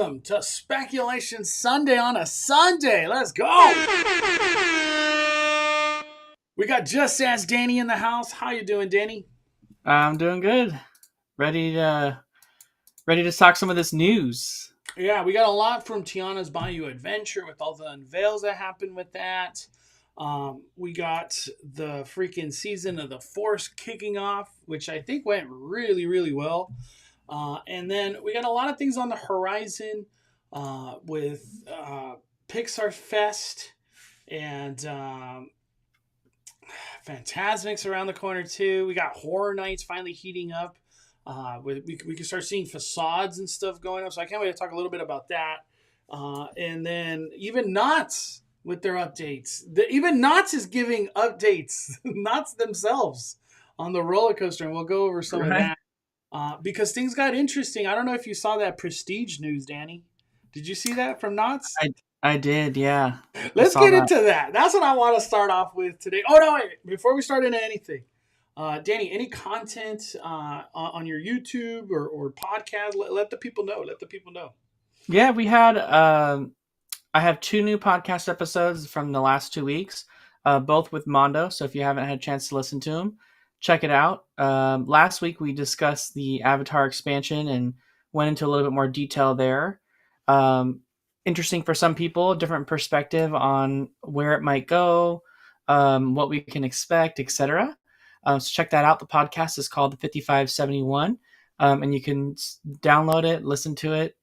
Welcome to Speculation Sunday on a Sunday. Let's go. We got Just Ask Danny in the house. How you doing, Danny? I'm doing good. Ready to talk some of this news. Yeah, we got a lot from Tiana's Bayou adventure with all the unveils that happened with that. We got the freaking season of the Force kicking off, which I think went really, really well. And then we got a lot of things on the horizon with Pixar Fest and Fantasmics around the corner too. We got Horror Nights finally heating up. We can start seeing facades and stuff going up. So I can't wait to talk a little bit about that. And then even Knott's with their updates. Even Knott's is giving updates, Knott's themselves on the roller coaster. And we'll go over some of that. Because things got interesting. I don't know if you saw that Prestige news, Danny. Did you see that from Knott's? I did, yeah. Let's get into that. That's what I want to start off with today. Oh, no, wait. Before we start into anything, Danny, any content on your YouTube or podcast? Let the people know. Let the people know. Yeah, we had, I have 2 new podcast episodes from the last 2 weeks, both with Mondo. So if you haven't had a chance to listen to them, check it out. Last week we discussed the Avatar expansion and went into a little bit more detail there. Interesting for some people, different perspective on where it might go, what we can expect, etc. So check that out. The podcast is called the 5571, and you can download it, listen to it,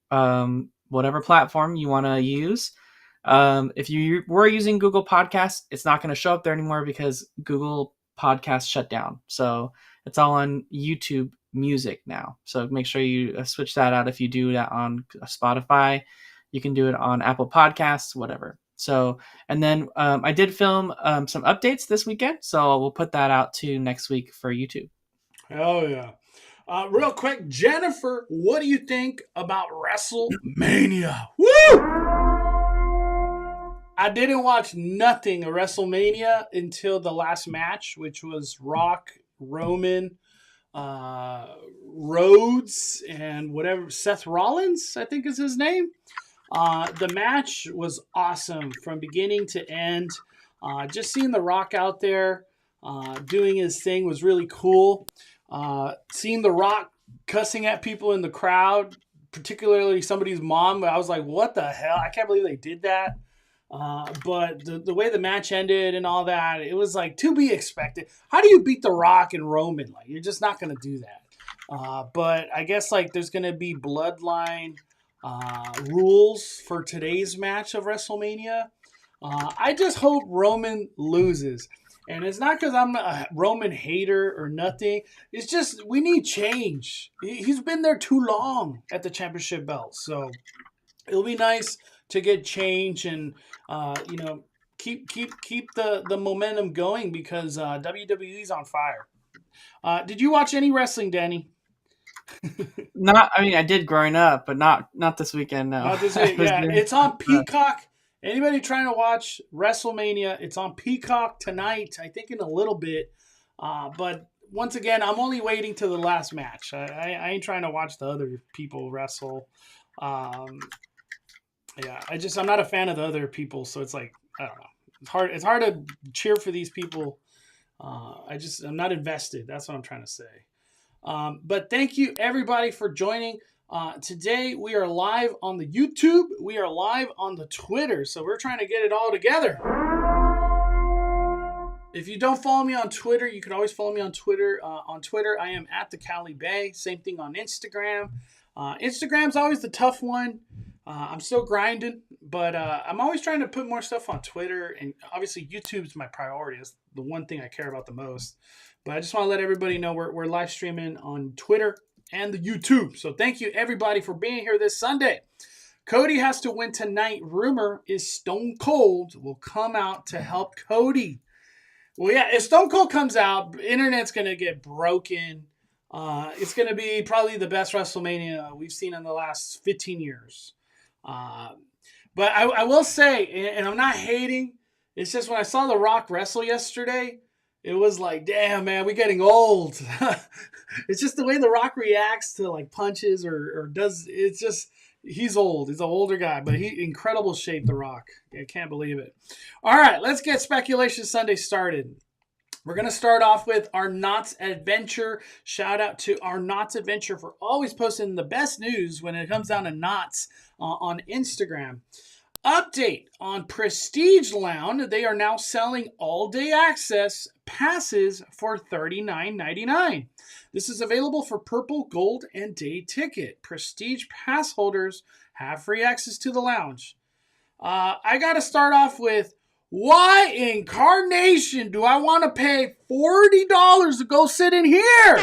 whatever platform you want to use. If you were using Google Podcasts, it's not going to show up there anymore because Google Podcasts shut down. So it's all on YouTube Music now. So make sure you switch that out. If you do that on Spotify, you can do it on Apple Podcasts, whatever. So, and then I did film some updates this weekend. So we'll put that out to next week for YouTube. Oh, yeah. Real quick, Jennifer, what do you think about WrestleMania? Woo! I didn't watch nothing of WrestleMania until the last match, which was Rock, Roman, Rhodes, and whatever, Seth Rollins, I think is his name. The match was awesome from beginning to end. Just seeing The Rock out there doing his thing was really cool. Seeing The Rock cussing at people in the crowd, particularly somebody's mom, I was like, what the hell? I can't believe they did that. But the way the match ended and all that, it was like to be expected. How do you beat The Rock and Roman? Like, you're just not going to do that. But I guess like there's going to be bloodline rules for today's match of WrestleMania. I just hope Roman loses. And it's not because I'm a Roman hater or nothing. It's just we need change. He's been there too long at the championship belt. So it'll be nice to get change and keep the momentum going because WWE's on fire. Did you watch any wrestling, Danny? I did growing up, but not this weekend. No, not this week. Yeah, it's on Peacock. Anybody trying to watch WrestleMania? It's on Peacock tonight. I think in a little bit. But once again, I'm only waiting to the last match. I ain't trying to watch the other people wrestle. Yeah, I'm not a fan of the other people, so it's like, I don't know. It's hard to cheer for these people. I'm not invested. That's what I'm trying to say. But thank you everybody for joining. Today we are live on the YouTube. We are live on the Twitter. So we're trying to get it all together. If you don't follow me on Twitter, you can always follow me on Twitter. On Twitter, I am at the Cali Bay. Same thing on Instagram. Instagram's always the tough one. I'm still grinding, but I'm always trying to put more stuff on Twitter. And obviously, YouTube's my priority. It's the one thing I care about the most. But I just want to let everybody know we're live streaming on Twitter and the YouTube. So thank you, everybody, for being here this Sunday. Cody has to win tonight. Rumor is Stone Cold will come out to help Cody. Well, yeah, if Stone Cold comes out, internet's going to get broken. It's going to be probably the best WrestleMania we've seen in the last 15 years. But I will say, and I'm not hating, it's just when I saw The Rock wrestle yesterday, it was like, damn, man, we're getting old. It's just the way The Rock reacts to like punches or does, it's just, He's old. He's an older guy, but he incredible shape. The Rock. I can't believe it. All right, let's get Speculation Sunday started. We're going to start off with our Knott's Adventure. Shout out to our Knott's Adventure for always posting the best news when it comes down to Knott's on Instagram. Update on Prestige Lounge. They are now selling all-day access passes for $39.99. This is available for purple, gold, and day ticket. Prestige pass holders have free access to the lounge. I got to start off with, why in carnation do I want to pay $40 to go sit in here?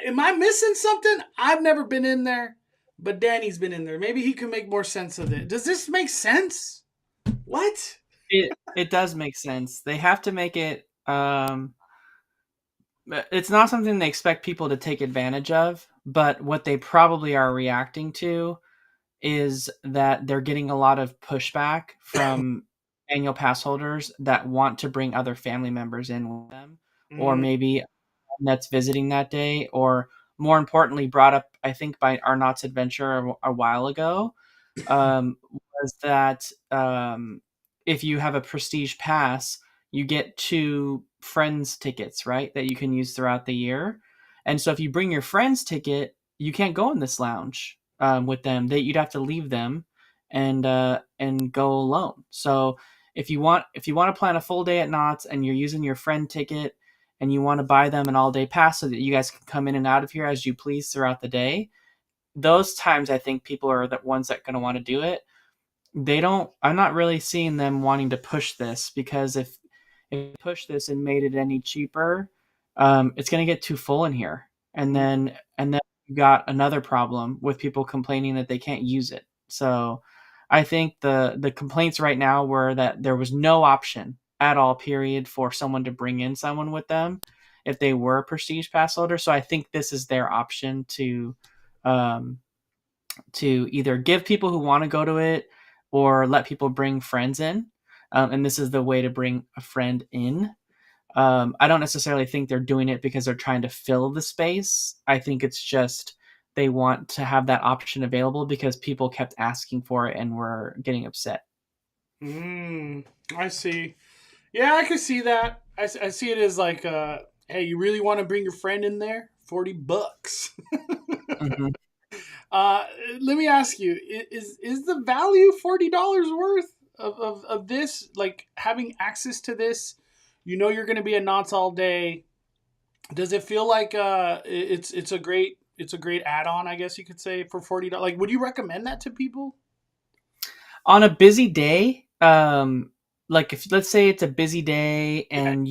Am I missing something? I've never been in there, but Danny's been in there. Maybe he can make more sense of it. Does this make sense? What? It does make sense. They have to make it. It's not something they expect people to take advantage of, but what they probably are reacting to is that they're getting a lot of pushback from annual pass holders that want to bring other family members in with them, or maybe that's visiting that day, or more importantly, brought up, I think, by our Knott's Adventure a while ago, was that if you have a Prestige pass, you get 2 friends tickets, right, that you can use throughout the year. And so if you bring your friend's ticket, you can't go in this lounge with them. You'd have to leave them and go alone. So if you want to plan a full day at Knott's and you're using your friend ticket and you want to buy them an all-day pass so that you guys can come in and out of here as you please throughout the day, those times I think people are the ones that are going to want to do it. I'm not really seeing them wanting to push this, because if you push this and made it any cheaper, it's going to get too full in here. And then you got another problem with people complaining that they can't use it. So I think the complaints right now were that there was no option at all, period, for someone to bring in someone with them if they were a Prestige pass holder. So I think this is their option to either give people who want to go to it or let people bring friends in. And this is the way to bring a friend in. I don't necessarily think they're doing it because they're trying to fill the space. I think it's just they want to have that option available because people kept asking for it and were getting upset. I see. Yeah, I could see that. I see it as like, hey, you really want to bring your friend in there? $40. Mm-hmm. Let me ask you: is the value $40 worth of this? Like having access to this, you're going to be at Knott's all day. Does it feel like it's a great add-on? I guess you could say for $40. Like, would you recommend that to people on a busy day? Like if let's say it's a busy day and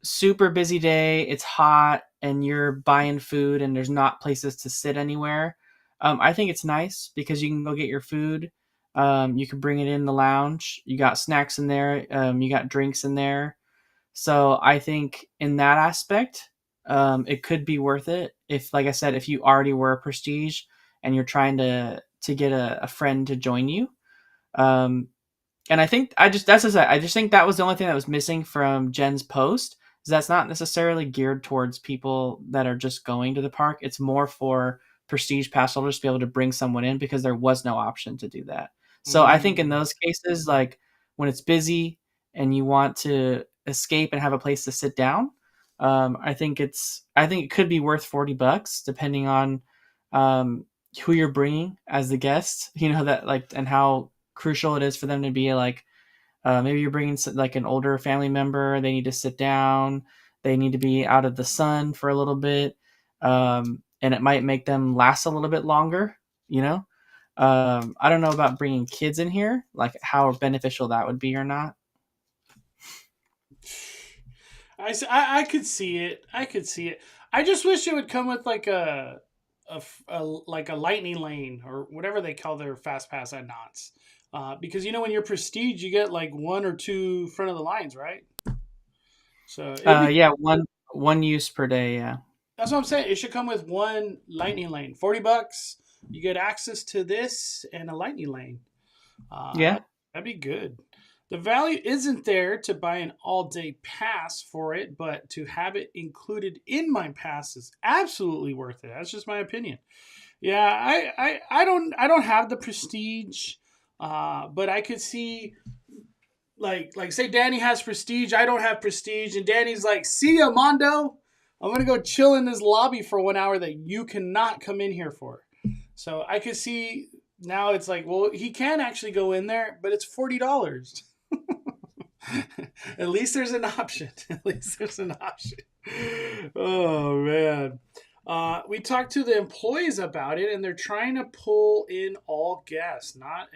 super busy day, it's hot and you're buying food and there's not places to sit anywhere. I think it's nice because you can go get your food. You can bring it in the lounge. You got snacks in there. You got drinks in there. So I think in that aspect, it could be worth it. If, like I said, if you already were a Prestige and you're trying to get a friend to join you. And I think I just think that was the only thing that was missing from Jen's post. Is that's not necessarily geared towards people that are just going to the park. It's more for Prestige pass holders to be able to bring someone in because there was no option to do that. So I think in those cases, like when it's busy and you want to escape and have a place to sit down, I think it could be worth $40 depending on who you're bringing as the guest. That like and how crucial it is for them to be like. Maybe you're bringing like an older family member. They need to sit down. They need to be out of the sun for a little bit. And it might make them last a little bit longer, I don't know about bringing kids in here, like how beneficial that would be or not. I could see it. I just wish it would come with like a lightning lane or whatever they call their fast pass at Knott's. Because when you're Prestige, you get like 1 or 2 front of the lines, right? So one use per day. Yeah, that's what I'm saying. It should come with one lightning lane. $40, you get access to this and a lightning lane. Yeah, that'd be good. The value isn't there to buy an all-day pass for it, but to have it included in my pass is absolutely worth it. That's just my opinion. Yeah, I don't have the prestige, but I could see like say Danny has prestige, I don't have prestige, and Danny's like, see ya, Mondo. I'm gonna go chill in this lobby for 1 hour that you cannot come in here for. So I could see now it's like, well, he can actually go in there, but it's $40. At least there's an option. At least there's an option. Oh man. We talked to the employees about it, and they're trying to pull in all guests, not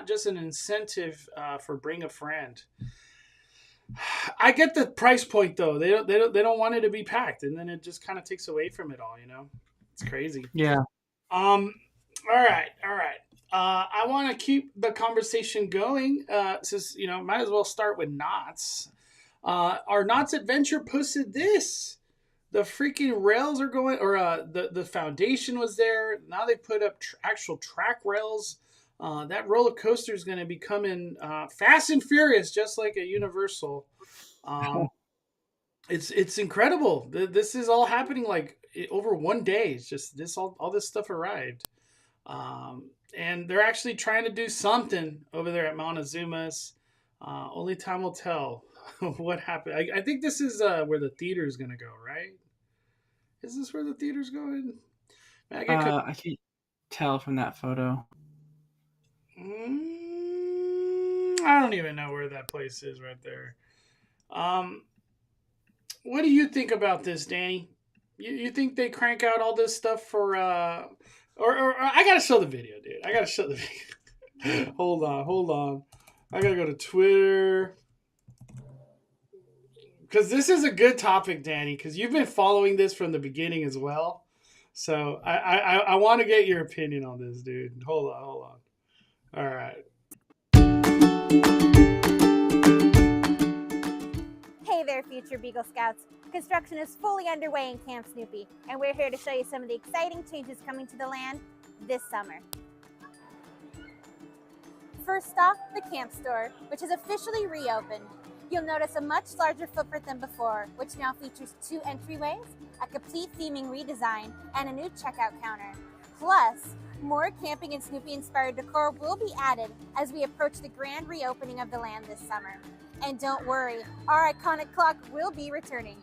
just an incentive for bring a friend. I get the price point though. They don't want it to be packed, and then it just kind of takes away from it all. It's crazy. Yeah. All right. I want to keep the conversation going. Since might as well start with Knott's. Our Knott's Adventure posted this. The freaking rails are going, or the foundation was there. Now they put up actual track rails. That roller coaster is going to be coming fast and furious, just like a Universal. It's incredible. This is all happening like over one day. It's just all this stuff arrived, and they're actually trying to do something over there at Montezuma's. Only time will tell what happened. I think this is where the theater is going to go, right? Is this where the theater's going? I can't tell from that photo. I don't even know where that place is right there. What do you think about this, Danny? You think they crank out all this stuff for or I gotta show the video, dude. I gotta show the video. Hold on. I gotta go to Twitter. Because this is a good topic, Danny, because you've been following this from the beginning as well. So I want to get your opinion on this, dude. Hold on. All right. Hey there, future Beagle Scouts. Construction is fully underway in Camp Snoopy, and we're here to show you some of the exciting changes coming to the land this summer. First off, the camp store, which has officially reopened. You'll notice a much larger footprint than before, which now features 2 entryways, a complete theming redesign, and a new checkout counter. Plus, more camping and Snoopy-inspired decor will be added as we approach the grand reopening of the land this summer. And don't worry, our iconic clock will be returning.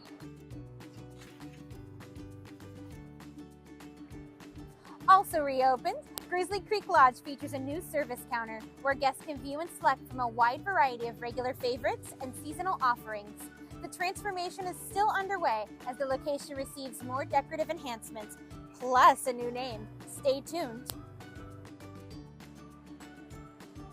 Also reopened, Grizzly Creek Lodge features a new service counter where guests can view and select from a wide variety of regular favorites and seasonal offerings. The transformation is still underway as the location receives more decorative enhancements, plus a new name. Stay tuned.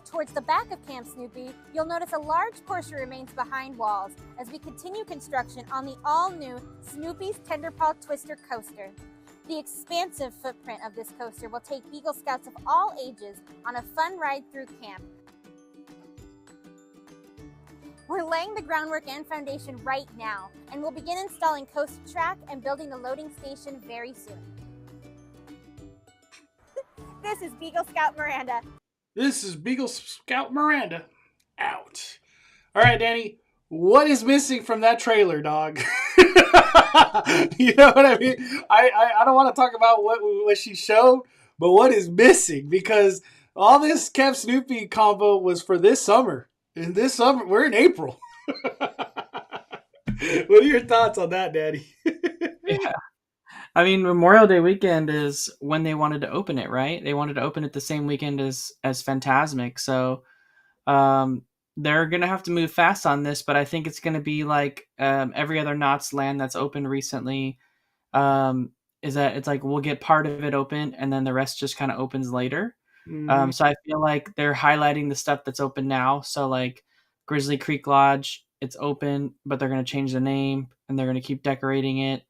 Towards the back of Camp Snoopy, you'll notice a large portion remains behind walls as we continue construction on the all-new Snoopy's Tenderpaw Twister Coaster. The expansive footprint of this coaster will take Beagle Scouts of all ages on a fun ride through camp. We're laying the groundwork and foundation right now, and we'll begin installing coaster track and building the loading station very soon. This is Beagle Scout Miranda. This is Beagle Scout Miranda. Out. All right, Danny. What is missing from that trailer, dog? You know what I mean? I don't want to talk about what she showed, but what is missing? Because all this Camp Snoopy combo was for this summer. And this summer, we're in April. What are your thoughts on that, Daddy? Yeah. I mean, Memorial Day weekend is when they wanted to open it, right? They wanted to open it the same weekend as Fantasmic. So they're going to have to move fast on this, but I think it's going to be like every other Knott's land that's opened recently, is that it's like we'll get part of it open and then the rest just kind of opens later. Mm-hmm. So I feel like they're highlighting the stuff that's open now. So like Grizzly Creek Lodge, it's open, but they're going to change the name and they're going to keep decorating it.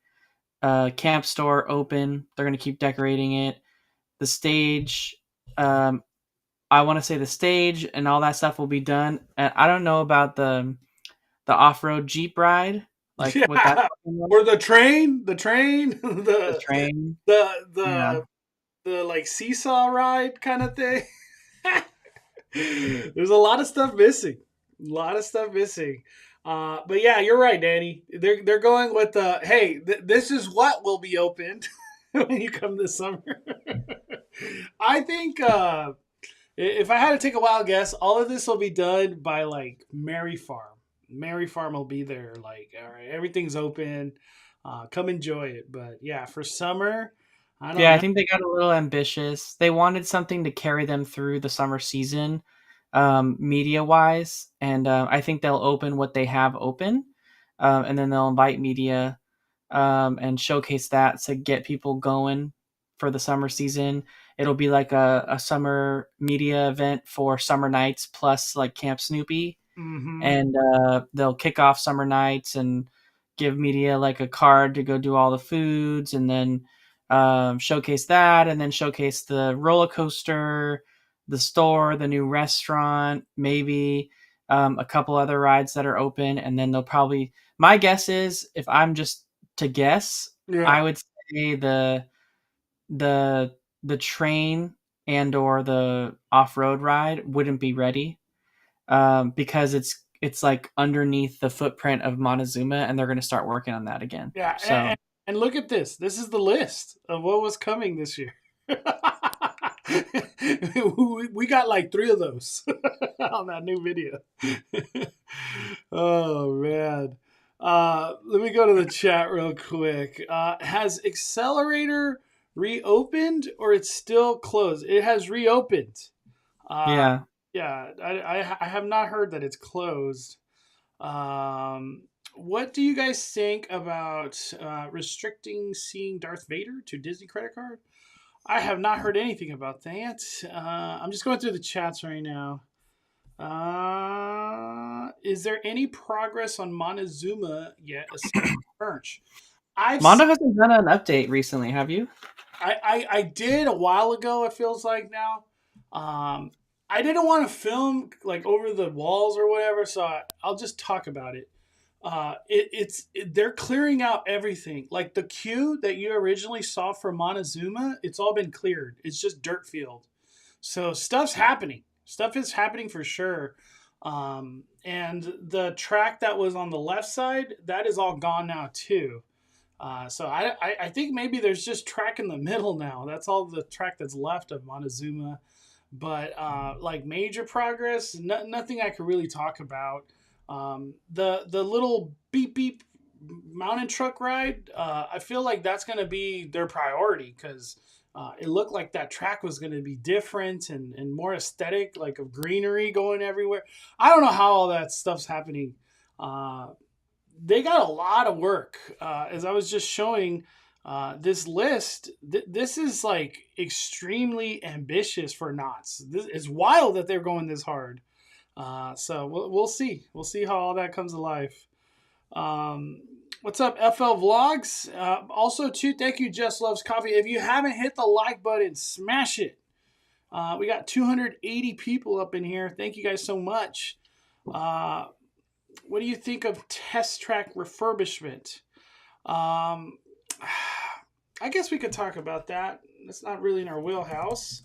Camp Store open, they're going to keep decorating it. The stage, I want to say the stage and all that stuff will be done. And I don't know about the off-road Jeep ride, like what that or the train, the like seesaw ride kind of thing. There's a lot of stuff missing. lot of stuff missing. But yeah, you're right, Danny. They're going with the hey, this is what will be opened when you come this summer. I think if I had to take a wild guess, all of this will be done by like Mary Farm. Mary Farm will be there. Like, all right, everything's open. Come enjoy it. But yeah, for summer, I don't Yeah, I know. think they got a little ambitious. They wanted something to carry them through the summer season, media-wise, and I think they'll open what they have open, and then they'll invite media and showcase that to get people going for the summer season. It'll be like a summer media event for summer nights plus like Camp Snoopy, Mm-hmm. and they'll kick off summer nights and give media like a card to go do all the foods, and then showcase that, and then showcase the roller coaster, the store, the new restaurant, maybe a couple other rides that are open, and then they'll probably. My guess is, if I'm just to guess, I Yeah. would say the the train and or the off road ride wouldn't be ready because it's like underneath the footprint of Montezuma, and they're going to start working on that again. Yeah. So And look at this. This is the list of what was coming this year. We got like 3 of those on that new video. Oh man. Let me go to the chat real quick. Has Accelerator reopened or it's still closed? It has reopened. Uh, yeah, yeah, I have not heard that it's closed. What do you guys think about restricting seeing Darth Vader to Disney credit card? I have not heard anything about that. I'm just going through the chats right now. Is there any progress on Montezuma yet? Merch. I've Mondo hasn't done an update recently. Have you? I did a while ago. It feels like now. I didn't want to film like over the walls or whatever, so I'll just talk about it. They're clearing out everything. Like the queue that you originally saw for Montezuma, it's all been cleared. It's just dirt field. So stuff's happening. Stuff is happening for sure. And the track that was on the left side, that is all gone now too. So I think maybe there's just track in the middle now. That's all the track that's left of Montezuma. But like major progress, nothing I could really talk about. The little beep beep mountain truck ride, I feel like that's going to be their priority because it looked like that track was going to be different and more aesthetic, like of greenery going everywhere. I don't know how all that stuff's happening. They got a lot of work. As I was just showing this list, this is like extremely ambitious for Knott's. This is wild that they're going this hard. So we'll see. We'll see how all that comes to life. What's up, FL Vlogs? Also, too, thank you, Just Loves Coffee. If you haven't hit the like button, smash it. We got 280 people up in here. Thank you guys so much. What do you think of Test Track refurbishment? I guess we could talk about that. That's not really in our wheelhouse.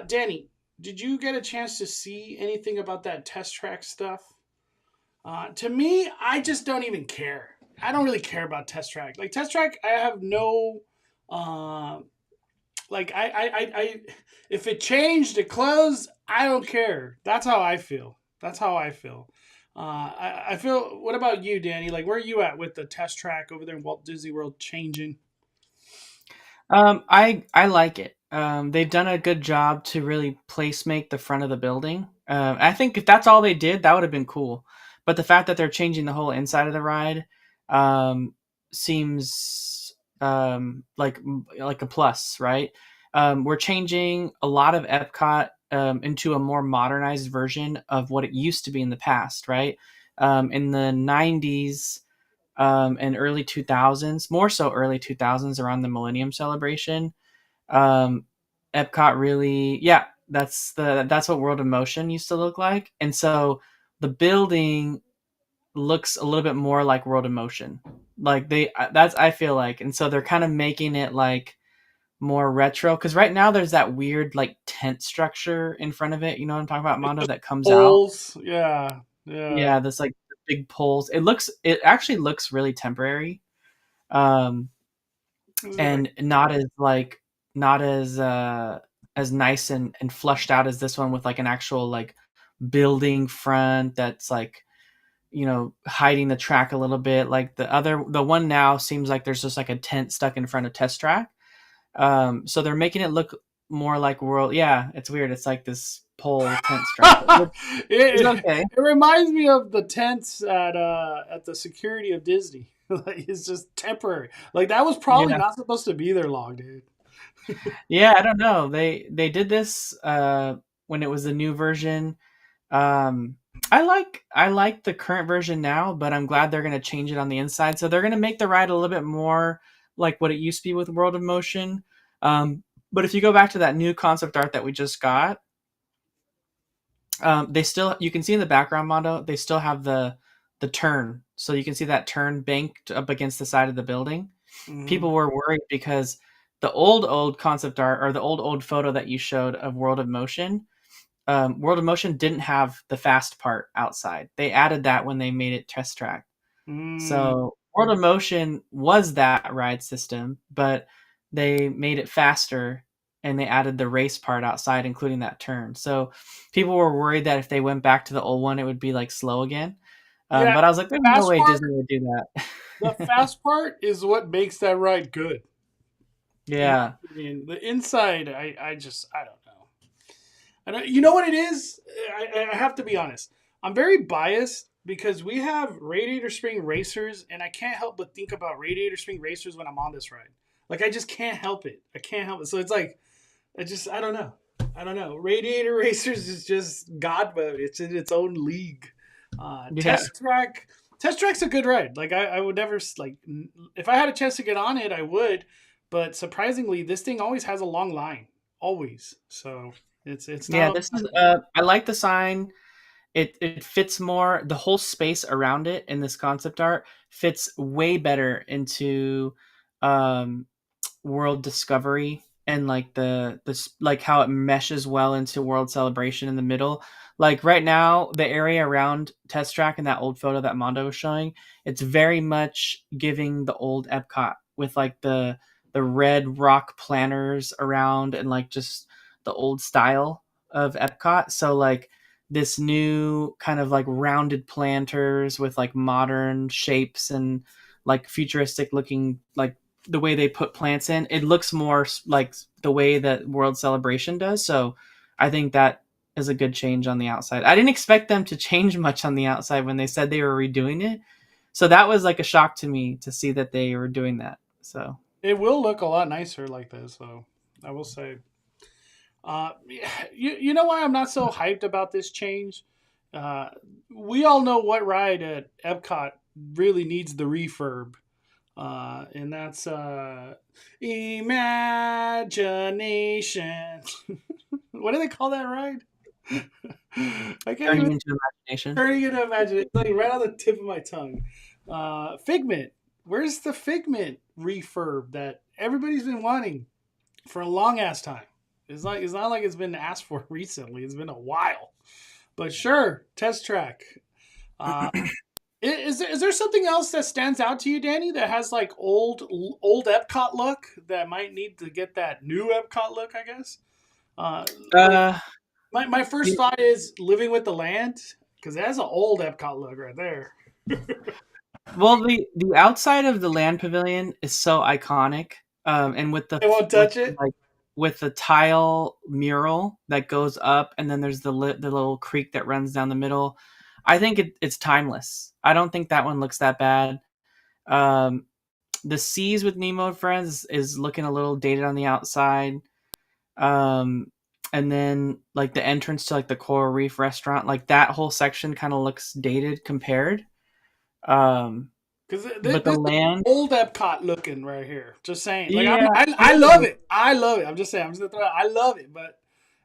Danny, did you get a chance to see anything about that Test Track stuff? To me, I just don't even care. I don't really care about Test Track. Like Test Track, I have no, like I if it changed, it closed, I don't care. That's how I feel. That's how I feel. I feel. What about you, Danny? Like, where are you at with the Test Track over there in Walt Disney World changing? I like it. They've done a good job to really place make the front of the building. I think if that's all they did, that would have been cool. But the fact that they're changing the whole inside of the ride seems like a plus, right? We're changing a lot of Epcot into a more modernized version of what it used to be in the past, right? In the 90s and early 2000s, more so early 2000s around the Millennium Celebration, Epcot really, yeah, that's what World of Motion used to look like. And so the building looks a little bit more like World of Motion. Like I feel like, and so they're kind of making it like more retro, because right now there's that weird like tent structure in front of it, you know what I'm talking about, Mondo, that comes out. Yeah. Yeah. Yeah, this like big poles. It actually looks really temporary. Um, This is like, and not as nice and flushed out as this one with like an actual like building front that's like, hiding the track a little bit. Like the one now seems like there's just like a tent stuck in front of Test Track. So they're making it look more like World. Yeah, it's weird. It's like this pole tent structure, which is it, okay. it reminds me of the tents at the security of Disney. Like, it's just temporary. Like, that was probably Yeah, not supposed to be there long, dude. yeah. I don't know. They did this when it was the new version. Um, I like the current version now, but I'm glad they're gonna change it on the inside. So they're gonna make the ride a little bit more like what it used to be with World of Motion. But if you go back to that new concept art that we just got, they still you can see in the background model they still have the turn, so you can see that turn banked up against the side of the building. Hmm. People were worried because the old concept art or the old photo that you showed of World of Motion didn't have the fast part outside. They added that when they made it Test Track. Mm. So World of Motion was that ride system, but they made it faster and they added the race part outside, including that turn. So people were worried that if they went back to the old one, it would be like slow again. Yeah, But I was like, there's no fast way part. Disney would do that. The fast part is what makes that ride good. In my Yeah. opinion, the inside, I don't know. You know what it is? I have to be honest. I'm very biased because we have Radiator Spring Racers, and I can't help but think about Radiator Spring Racers when I'm on this ride. Like, I just can't help it. I can't help it. So it's like, I don't know. I don't know. Radiator Racers is just God mode. It's in its own league. Yeah. Test Track's a good ride. Like, I would never like if I had a chance to get on it, I would. But surprisingly, this thing always has a long line, always. So it's Yeah, not. this is I like the sign. It fits more, the whole space around it in this concept art fits way better into um World Discovery, and like the like how it meshes well into World Celebration in the middle. Like right now, the area around Test Track and that old photo that Mondo was showing, it's very much giving the old Epcot with like the red rock planters around and like just the old style of Epcot. So like this new kind of like rounded planters with like modern shapes and like futuristic looking, like the way they put plants in, it looks more like the way that World Celebration does. So I think that is a good change on the outside. I didn't expect them to change much on the outside when they said they were redoing it. So that was like a shock to me to see that they were doing that. So It will look a lot nicer like this, though. I will say. You know why I'm not so hyped about this change? Uh, we all know what ride at Epcot really needs the refurb, and that's Imagination. What do they call that ride? I can't turning even into imagination. turning it into imagine. It's like right on the tip of my tongue. Figment. Where's the Figment refurb that everybody's been wanting for a long ass time? It's not like it's been asked for recently. It's been a while. But sure, Test Track. Uh, is there something else that stands out to you, Danny, that has like old Epcot look that might need to get that new Epcot look? I guess. Uh, like Uh, my first thought is Living with the Land because it has an old Epcot look right there. well, the outside of the land pavilion is so iconic, and with They won't touch it. like with the tile mural that goes up, and then there's the little creek that runs down the middle. I think it's timeless. I don't think that one looks that bad. Um, the Seas with Nemo and Friends is looking a little dated on the outside. Um, and then like the entrance to like the Coral Reef restaurant, like that whole section kind of looks dated compared. Um, Because but the this is land, old Epcot looking right here. Just saying. Like yeah, I love it. I love it. I'm just saying. I'm just gonna throw it out. I love it, but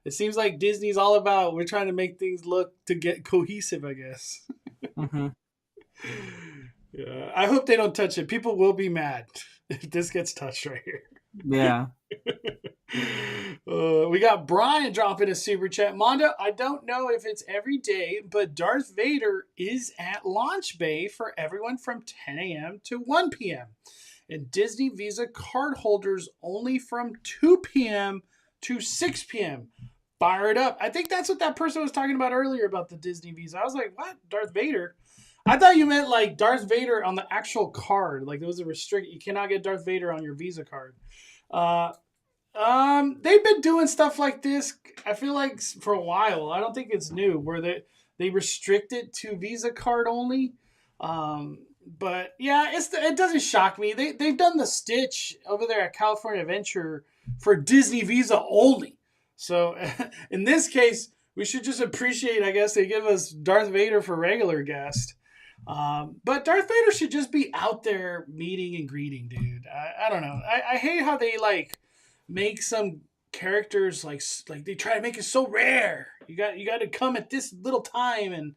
it seems like Disney's all about we're trying to make things look to get cohesive. I guess. hmm Yeah. I hope they don't touch it. People will be mad if this gets touched right here. yeah. We got Brian dropping a super chat. Mondo, I don't know if it's every day, but Darth Vader is at Launch Bay for everyone from 10 a.m. to 1 p.m. And Disney Visa card holders only from 2 p.m. to 6 p.m. Fire it up. I think that's what that person was talking about earlier about the Disney Visa. I was like, what? Darth Vader? I thought you meant like Darth Vader on the actual card. Like there was a restrict. You cannot get Darth Vader on your Visa card. They've been doing stuff like this, I feel like, for a while. I don't think it's new, where they restrict it to Visa card only. But yeah, it doesn't shock me. They've done the Stitch over there at California Adventure for Disney Visa only. So in this case, we should just appreciate, I guess, they give us Darth Vader for regular guest. But Darth Vader should just be out there meeting and greeting, dude. I don't know. I hate how they like make some characters like they try to make it so rare. You got to come at this little time, and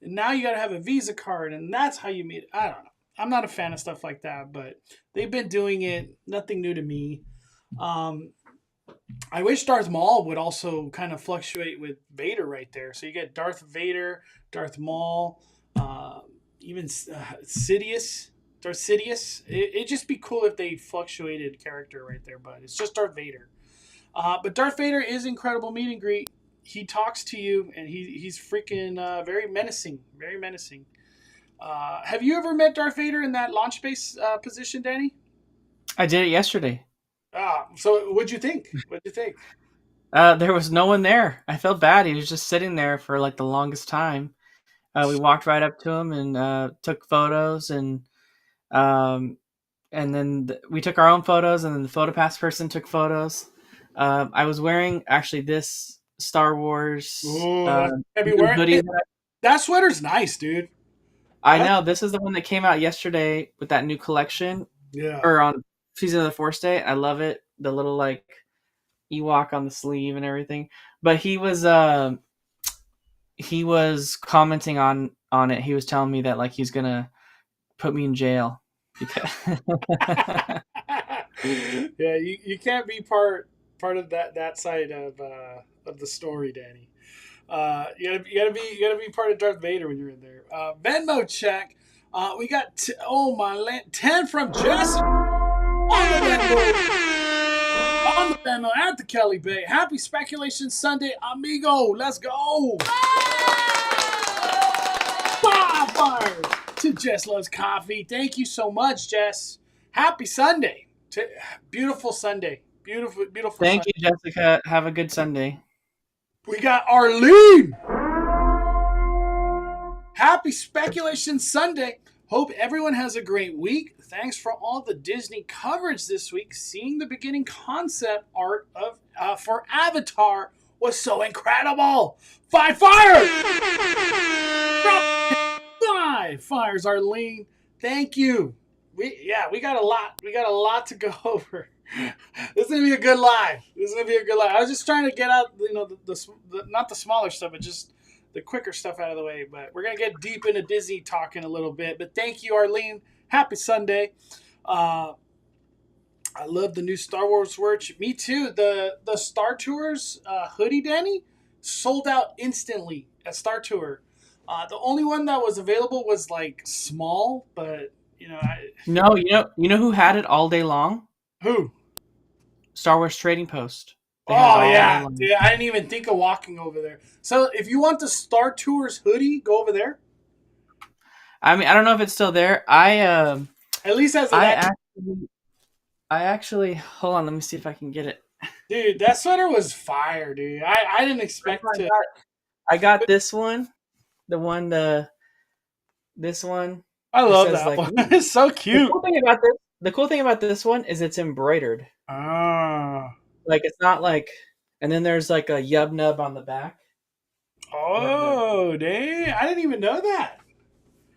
now you got to have a Visa card, and that's how you meet. I don't know. I'm not a fan of stuff like that, but they've been doing it. Nothing new to me. I wish Darth Maul would also kind of fluctuate with Vader right there. So you get Darth Vader, Darth Maul, even Sidious, Darth Sidious. It'd just be cool if they fluctuated character right there, but it's just Darth Vader. But Darth Vader is incredible meet and greet. He talks to you, and he's freaking very menacing, very menacing. Have you ever met Darth Vader in that launch base position, Danny? I did it yesterday. So what'd you think? There was no one there. I felt bad. He was just sitting there for like the longest time. We walked right up to him and took photos, and then we took our own photos, and then the PhotoPass person took photos. I was wearing actually this Star Wars hoodie. That sweater's nice, dude. I know. This is the one that came out yesterday with that new collection. Yeah. Or on Season of the Force Day. I love it. The little like Ewok on the sleeve and everything. But he was commenting on it. He was telling me that like he's gonna put me in jail because yeah, you can't be part of that side of the story, Danny. You gotta be part of Darth Vader when you're in there. Venmo check. We got 10 from Jesse on the Venmo at the Kelly Bay. Happy Speculation Sunday, amigo. Let's go. 5 fires to Jess Loves Coffee. Thank you so much, Jess. Happy Sunday. Beautiful Sunday. Beautiful Thank Sunday. you, Jessica. Have a good Sunday. We got Arlene. Happy Speculation Sunday. Hope everyone has a great week. Thanks for all the Disney coverage this week. Seeing the beginning concept art of for Avatar was so incredible. 5 fires. 5 fires, Arlene. Thank you. We got a lot. We got a lot to go over. This is gonna be a good live. I was just trying to get out, the not the smaller stuff, but just the quicker stuff out of the way. But we're gonna get deep into Disney talk in a little bit. But thank you, Arlene. Happy Sunday. I love the new Star Wars merch. Me too. The Star Tours hoodie, Danny, sold out instantly at Star Tour. The only one that was available was like small, but you know who had it all day long? Who? Star Wars Trading Post. Oh yeah, dude, I didn't even think of walking over there. So if you want the Star Tours hoodie, go over there. I mean, I don't know if it's still there. At least as I actually hold on. Let me see if I can get it. Dude, that sweater was fire, dude. I didn't expect to. I got this one. This one. I love that one. It's so cute. The cool thing about this one is it's embroidered. Like it's not like, and then there's like a yub nub on the back. Oh, dang! I didn't even know that.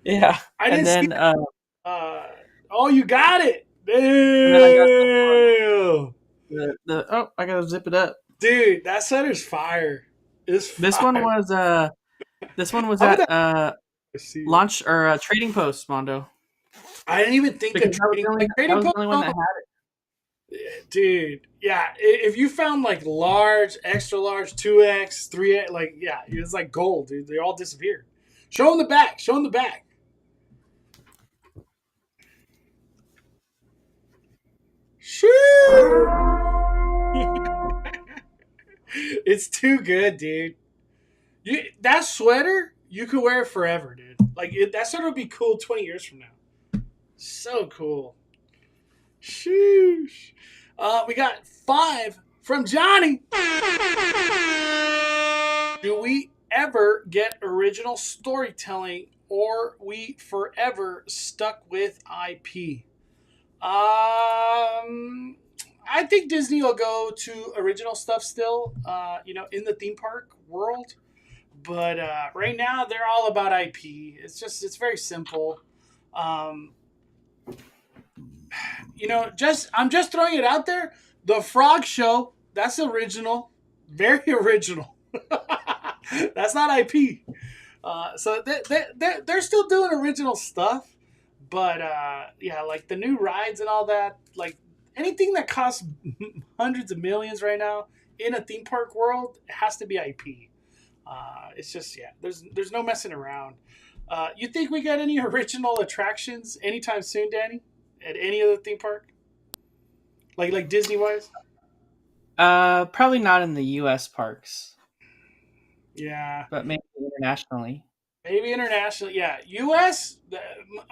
Yeah, I didn't see that. Oh, you got it! Damn! I gotta zip it up, dude. That sweater's fire. This one was at launch or Trading Post, Mondo. I didn't even think of Trading Post. That was the only one that had it. Dude, yeah. If you found like large, extra large, 2X, 3X, like, yeah, it's like gold, dude. They all disappeared. Show them the back. Show them the back. Shoo! It's too good, dude. That sweater, you could wear it forever, dude. Like, that sweater would be cool 20 years from now. So cool. Shoosh. We got 5 from Johnny. Do we ever get original storytelling, or we forever stuck with IP? I think Disney will go to original stuff still, in the theme park world. But right now, they're all about IP. It's very simple. I'm just throwing it out there. The Frog Show, that's original, very original. That's not IP. So they're still doing original stuff. But like the new rides and all that, like anything that costs hundreds of millions right now in a theme park world, it has to be IP. It's just, there's no messing around. You think we got any original attractions anytime soon, Danny, at any other theme park? Like Disney wise? Probably not in the U.S. parks. Yeah. But maybe internationally. Maybe internationally, yeah. U.S.,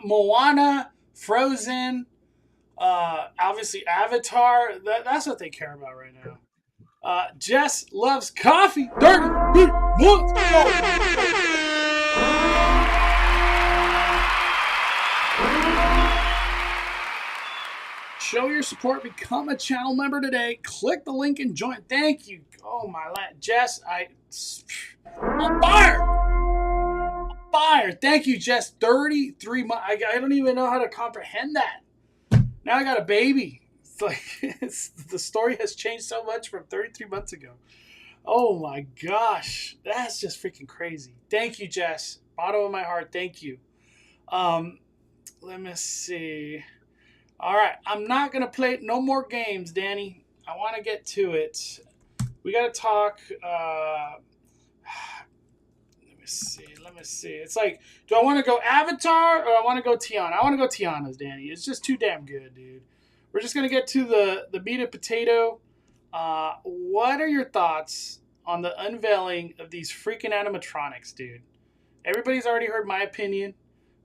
Moana, Frozen, obviously Avatar. That's what they care about right now. Jess loves coffee. 30 months. Show your support. Become a channel member today. Click the link and join. Thank you. Oh my Jess, I'm fired. Thank you, Jess. 33 months. I don't even know how to comprehend that. Now I got a baby. It's like the story has changed so much from 33 months ago. Oh my gosh, that's just freaking crazy. Thank you, Jess. Bottom of my heart, thank you. Let me see. All right, I'm not gonna play no more games, Danny. I want to get to it. We got to talk. Let me see. It's like, do I want to go Avatar or I want to go Tiana? I want to go Tiana's, Danny. It's just too damn good, dude. We're just going to get to the meat and potato. What are your thoughts on the unveiling of these freaking animatronics, dude? Everybody's already heard my opinion.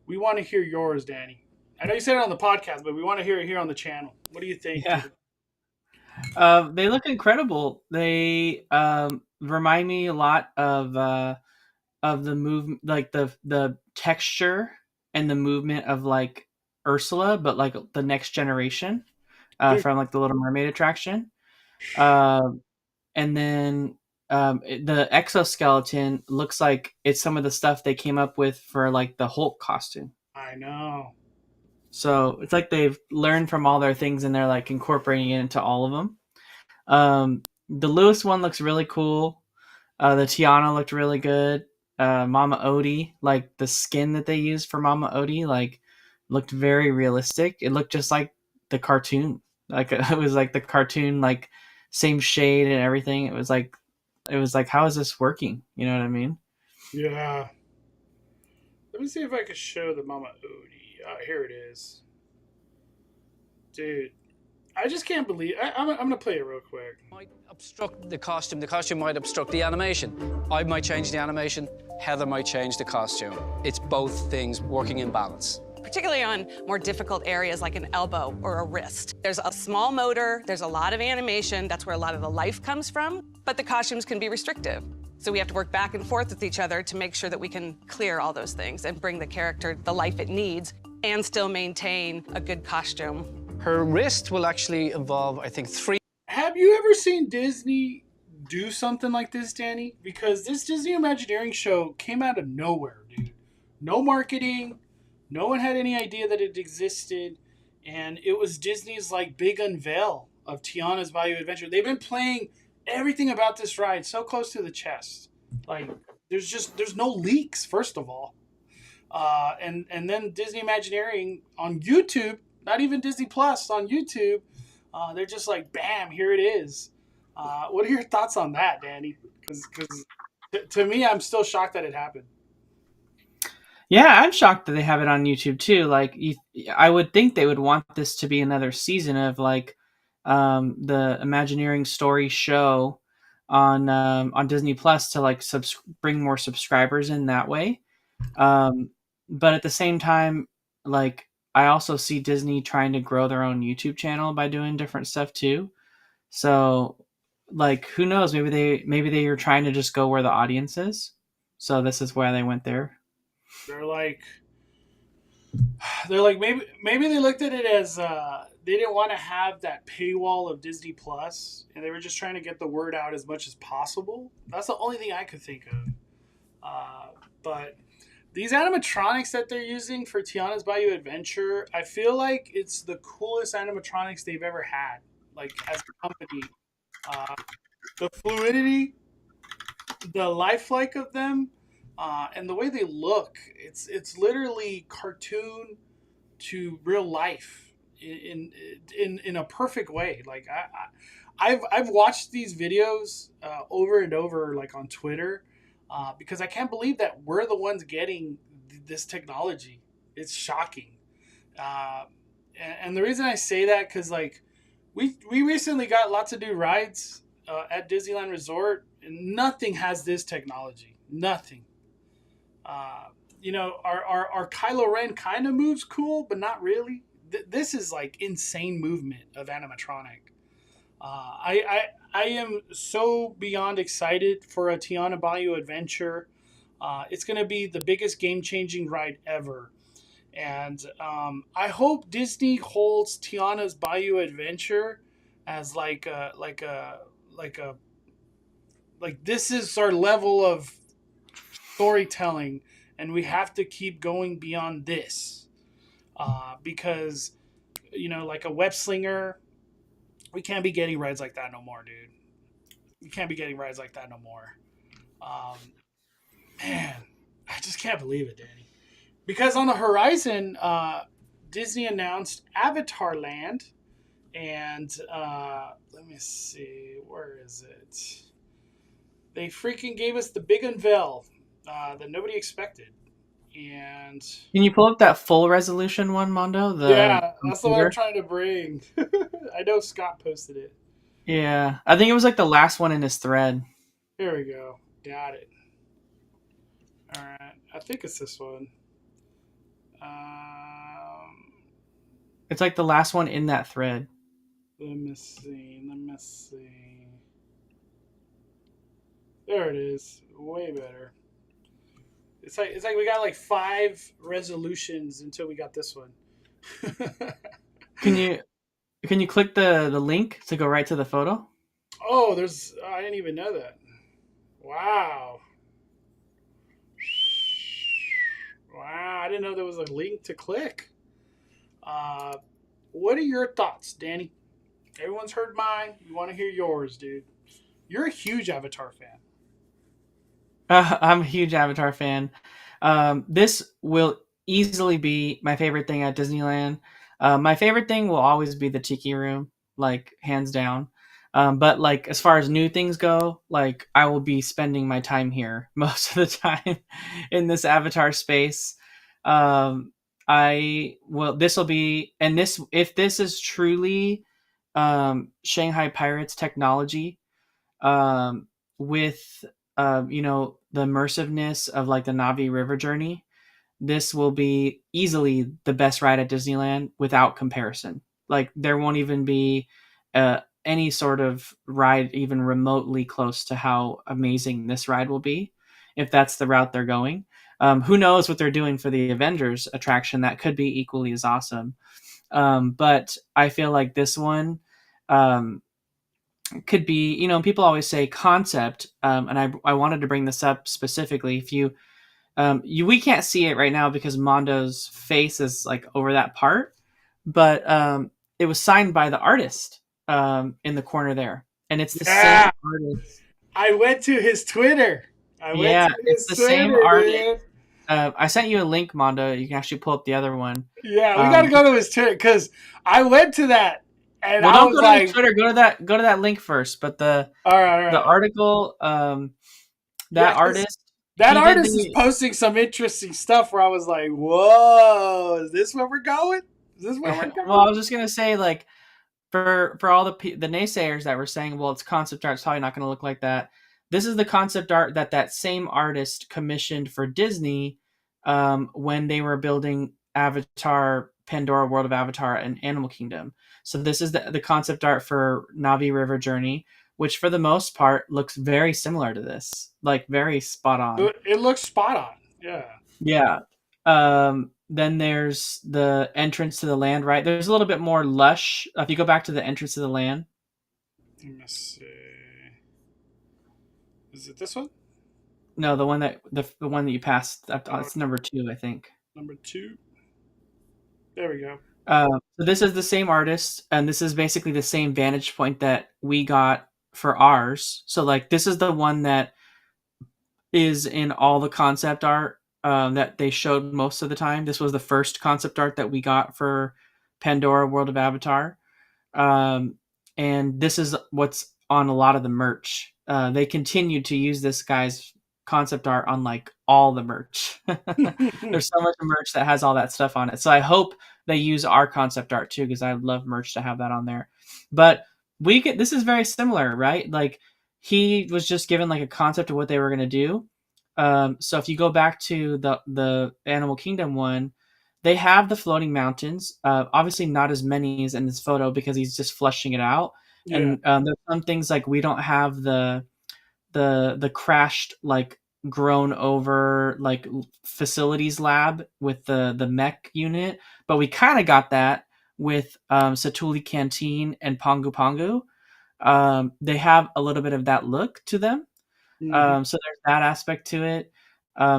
We want to hear yours, Danny. I know you said it on the podcast, but we want to hear it here on the channel. What do you think? Yeah. They look incredible. They remind me a lot of the movement, like the texture and the movement of like Ursula, but like the next generation from like the Little Mermaid attraction. And then the exoskeleton looks like it's some of the stuff they came up with for like the Hulk costume. I know. So it's like they've learned from all their things and they're like incorporating it into all of them. The Lewis one looks really cool. The Tiana looked really good. Mama Odie, like the skin that they used for Mama Odie, like looked very realistic. It looked just like the cartoon. Like it was like the cartoon, like same shade and everything. It was like, how is this working? You know what I mean? Yeah. Let me see if I can show the Mama Odie. Here it is. Dude, I just can't believe... I'm going to play it real quick. Might obstruct the costume. The costume might obstruct the animation. I might change the animation. Heather might change the costume. It's both things working in balance. Particularly on more difficult areas like an elbow or a wrist. There's a small motor, there's a lot of animation, that's where a lot of the life comes from, but the costumes can be restrictive. So we have to work back and forth with each other to make sure that we can clear all those things and bring the character the life it needs and still maintain a good costume. Her wrist will actually involve, I think, 3... Have you ever seen Disney do something like this, Danny? Because this Disney Imagineering show came out of nowhere, dude. No marketing. No one had any idea that it existed. And it was Disney's like big unveil of Tiana's Bayou Adventure. They've been playing everything about this ride so close to the chest. Like, there's no leaks, first of all. And then Disney Imagineering on YouTube, not even Disney Plus, on YouTube, They're just like, bam, here it is. What are your thoughts on that, Danny? Because to me, I'm still shocked that it happened. Yeah, I'm shocked that they have it on YouTube too. Like, I would think they would want this to be another season of like the Imagineering story show on Disney Plus to like bring more subscribers in that way. But at the same time, like I also see Disney trying to grow their own YouTube channel by doing different stuff too. So, like, who knows? Maybe they are trying to just go where the audience is. So this is why they went there. They're like maybe they looked at it as they didn't want to have that paywall of Disney Plus, and they were just trying to get the word out as much as possible. That's the only thing I could think of. But these animatronics that they're using for Tiana's Bayou Adventure, I feel like it's the coolest animatronics they've ever had. Like, as a company, the fluidity, the lifelike of them, and the way they look, it's literally cartoon to real life in a perfect way. Like I've watched these videos over and over, like on Twitter, because I can't believe that we're the ones getting this technology. It's shocking, and the reason I say that because like we recently got lots of new rides at Disneyland Resort, and nothing has this technology. Nothing. Our Kylo Ren kind of moves cool, but not really. This is like insane movement of animatronic. I am so beyond excited for a Tiana Bayou Adventure. It's going to be the biggest game-changing ride ever. And I hope Disney holds Tiana's Bayou Adventure as like this is our level of storytelling, and we have to keep going beyond this because like a web slinger, we can't be getting rides like that no more, dude. We can't be getting rides like that no more. Man, I just can't believe it, Danny. Because on the horizon, Disney announced Avatar Land, and let me see, where is it? They freaking gave us the big unveil that nobody expected. And can you pull up that full resolution one, Mondo? Yeah, that's the one I'm trying to bring. I know Scott posted it. Yeah, I think it was like the last one in his thread. Here we go. Got it. All right, I think it's this one. It's like the last one in that thread. Let me see. There it is. Way better. It's like we got like 5 resolutions until we got this one. Can you click the link to go right to the photo? Oh, I didn't even know that. Wow. Wow, I didn't know there was a link to click. What are your thoughts, Danny? Everyone's heard mine. We want to hear yours, dude. You're a huge Avatar fan. I'm a huge Avatar fan. This will easily be my favorite thing at Disneyland. My favorite thing will always be the Tiki Room, like hands down. But like as far as new things go, like I will be spending my time here most of the time in this Avatar space. This will be, and this, if this is truly Shanghai Pirates technology, with the immersiveness of like the Navi River journey, this will be easily the best ride at Disneyland without comparison. Like there won't even be any sort of ride even remotely close to how amazing this ride will be if that's the route they're going. Who knows what they're doing for the Avengers attraction that could be equally as awesome. But I feel like this one could be, people always say concept, and I wanted to bring this up specifically. If we can't see it right now because Mondo's face is like over that part, but it was signed by the artist in the corner there, and it's the same artist. I went to his Twitter. It's the same artist. I sent you a link, Mondo. You can actually pull up the other one. Yeah, we got to go to his Twitter because I went to that And Well, I don't was go to like, the Twitter. Go to that link first. But the all right. article, Yeah, that artist, that he did artist is the posting some interesting stuff where I was like, whoa, is this where we're going? Is this where we're well, I going? was just gonna say, like, for all the naysayers that were saying, well, it's concept art, it's probably not going to look like that. This is the concept art that same artist commissioned for Disney when they were building Avatar, Pandora World of Avatar, and Animal Kingdom. So this is the concept art for Navi River Journey, which for the most part looks very similar to this, like very spot on. It looks spot on. Yeah. Yeah. Then there's the entrance to the land, right? There's a little bit more lush. If you go back to the entrance to the land. Let me see. Is it this one? No, the one that the one that you passed. It's number 2, I think. Number 2. There we go. So this is the same artist, and this is basically the same vantage point that we got for ours. So like this is the one that is in all the concept art that they showed most of the time. This was the first concept art that we got for Pandora World of Avatar. And this is what's on a lot of the merch. They continued to use this guy's concept art on like all the merch. There's so much merch that has all that stuff on it. So I hope they use our concept art too, because I would love merch to have that on there. But this is very similar, right? Like he was just given like a concept of what they were going to do. So if you go back to the Animal Kingdom one, they have the floating mountains. Obviously, not as many as in this photo because he's just fleshing it out. Yeah. And there's some things like we don't have the crashed like grown over like facilities lab with the mech unit, but we kind of got that with Satuli Canteen and Pongu Pongu. They have a little bit of that look to them. Mm-hmm. So there's that aspect to it.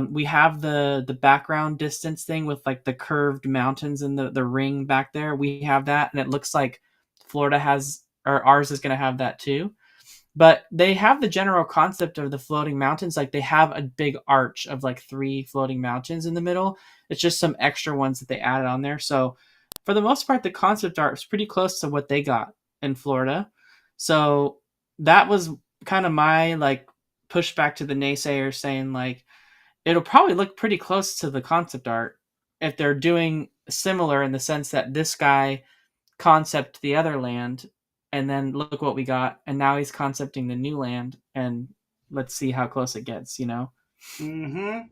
We have the background distance thing with like the curved mountains and the ring back there. We have that, and it looks like Florida has, or ours is going to have that too. But they have the general concept of the floating mountains. Like they have a big arch of like 3 floating mountains in the middle. It's just some extra ones that they added on there. So for the most part, the concept art was pretty close to what they got in Florida. So that was kind of my like pushback to the naysayers saying like, it'll probably look pretty close to the concept art if they're doing similar in the sense that this guy concept the other land and then look what we got, and now he's concepting the new land, and let's see how close it gets, you know? Mm-hmm.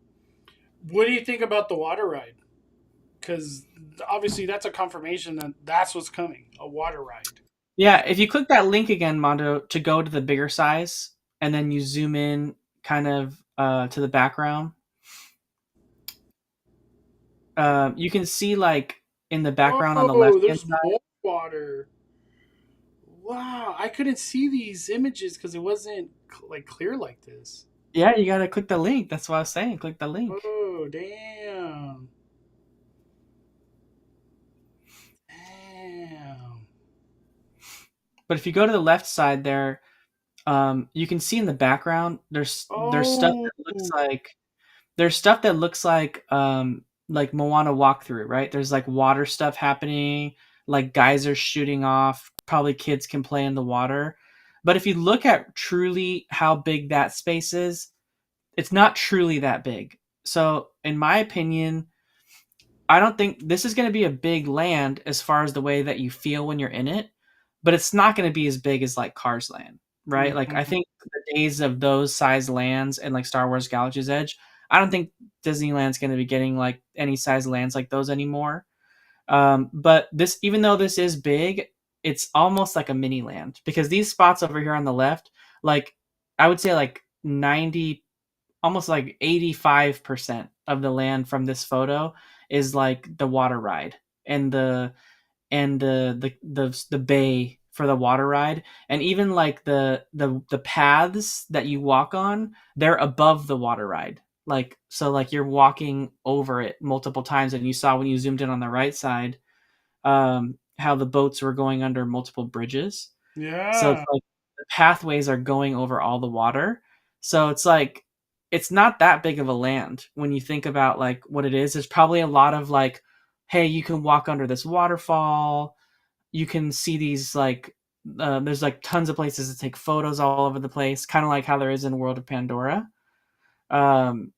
What do you think about the water ride? Because obviously that's a confirmation that that's what's coming, a water ride. Yeah, if you click that link again, Mondo, to go to the bigger size, and then you zoom in kind of to the background, you can see like in the background on the left hand side. More water. Wow, I couldn't see these images because it wasn't like clear like this. Yeah, you gotta click the link. That's what I was saying. Click the link. Oh, damn. Damn. But if you go to the left side there, you can see in the background there's stuff that looks like Moana walkthrough, right? There's like water stuff happening, like geysers shooting off, probably kids can play in the water. But if you look at truly how big that space is, it's not truly that big. So in my opinion, I don't think this is going to be a big land as far as the way that you feel when you're in it, but it's not going to be as big as like Cars Land, right? Mm-hmm. Like I think the days of those size lands and like Star Wars Galaxy's Edge, I don't think Disneyland's going to be getting like any size lands like those anymore. But this, even though this is big, it's almost like a mini land because these spots over here on the left, like I would say like 90, almost like 85% of the land from this photo is like the water ride and the bay for the water ride, and even like the paths that you walk on, they're above the water ride. Like so, like you're walking over it multiple times, and you saw when you zoomed in on the right side, how the boats were going under multiple bridges. Yeah. So it's like the pathways are going over all the water. So it's like it's not that big of a land when you think about like what it is. There's probably a lot of like, hey, you can walk under this waterfall. you can see these like there's like tons of places to take photos all over the place, kind of like how there is in World of Pandora. And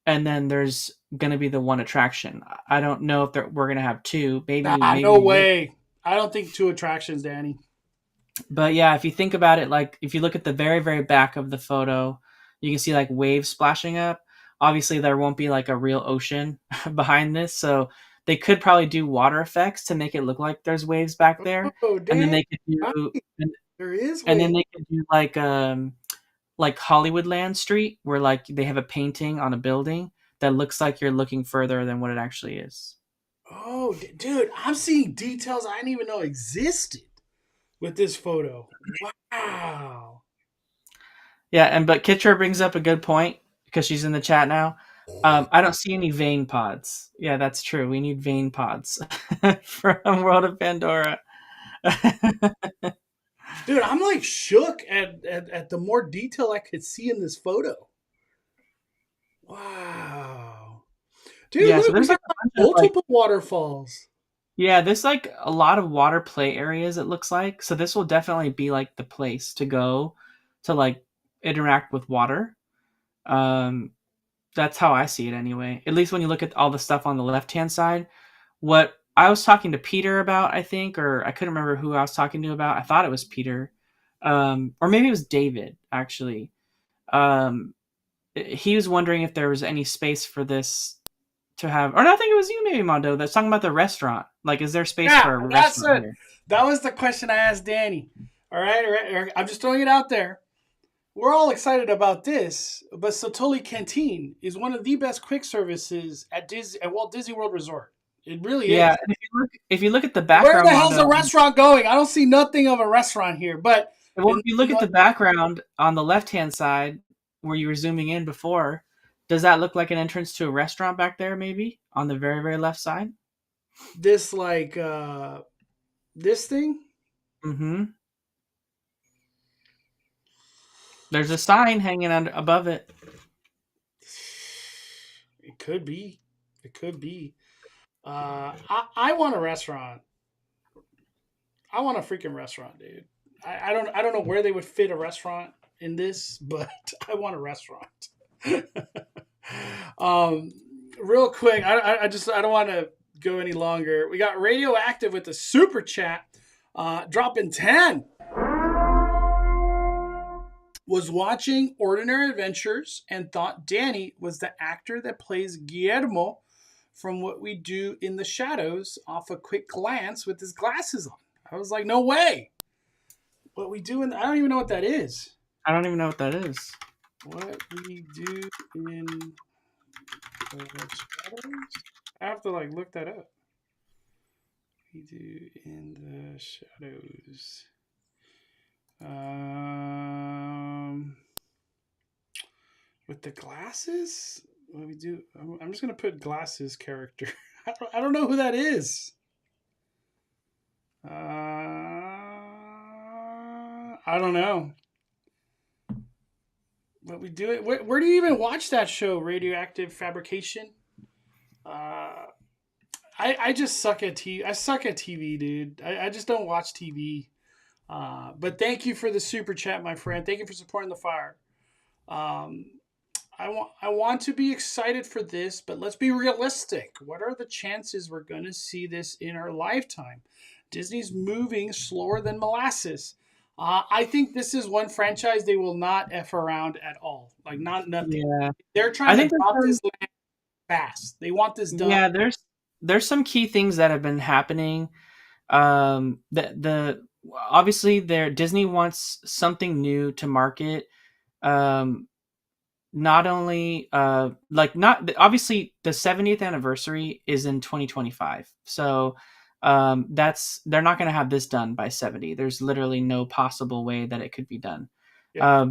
then there's going to be the one attraction. I don't know if we're going to have two. Maybe No way. I don't think 2 attractions, Danny. But yeah, if you think about it, like if you look at the very, very back of the photo, you can see like waves splashing up. Obviously, there won't be like a real ocean behind this, so they could probably do water effects to make it look like there's waves back there, Oh, and then damn. they could do, There is and then waves. they could do like Hollywoodland Street, where like they have a painting on a building that looks like you're looking further than what it actually is. Oh, dude, I'm seeing details I didn't even know existed with this photo. Wow. Yeah, but Kitra brings up a good point because she's in the chat now. I don't see any vein pods. Yeah, that's true. We need vein pods from World of Pandora. Dude, I'm like shook at the more detail I could see in this photo. Wow. Dude, Yeah, look, so there's we like got a bunch of, multiple waterfalls. yeah, there's like a lot of water play areas, it looks like. So this will definitely be like the place to go to like interact with water. That's how I see it anyway. At least when you look at all the stuff on the left-hand side. What I was talking to Peter about, I think, or I couldn't remember who I was talking to about. I thought it was Peter. Or maybe it was David, actually. He was wondering if there was any space for this to have, or no, I think it was you, maybe Mondo, that's talking about the restaurant. Like, is there space for a restaurant here? That was the question I asked Danny. All right, I'm just throwing it out there. We're all excited about this, but Sotoli Canteen is one of the best quick services at Walt Disney World Resort. It really is. Yeah, and if you look at the background, where the hell's the restaurant going? I don't see nothing of a restaurant here. But if you look at the background on the left-hand side, where you were zooming in before, does that look like an entrance to a restaurant back there? Maybe on the very, very left side. This this thing. Mm-hmm. There's a sign hanging above it. It could be. I want a restaurant. I want a freaking restaurant, dude. I don't know where they would fit a restaurant in this, but I want a restaurant. Real quick, I don't want to go any longer. We got Radioactive with the super chat, dropping 10. Was watching Ordinary Adventures and thought Danny was the actor that plays Guillermo from What We Do in the Shadows off a quick glance with his glasses on. I was like, no way. What We Do in... I don't even know what that is. I don't even know what that is. What We Do in the Shadows? I have to look that up. We Do in the Shadows. With the glasses, what we do? I'm just gonna put glasses character. I don't know who that is. I don't know. What we do? Where do you even watch that show? Radioactive Fabrication. I just suck at TV. I suck at TV, dude. I just don't watch TV. But thank you for the super chat, my friend. Thank you for supporting the fire. I want to be excited for this, but let's be realistic. What are the chances we're going to see this in our lifetime? Disney's moving slower than molasses. I think this is one franchise they will not F around at all. Nothing. Yeah. They're trying to drop this land fast. They want this done. Yeah, there's some key things that have been happening. Obviously Disney wants something new to market. Not only obviously the 70th anniversary is in 2025. So they're not going to have this done by 70. There's literally no possible way that it could be done. Yeah.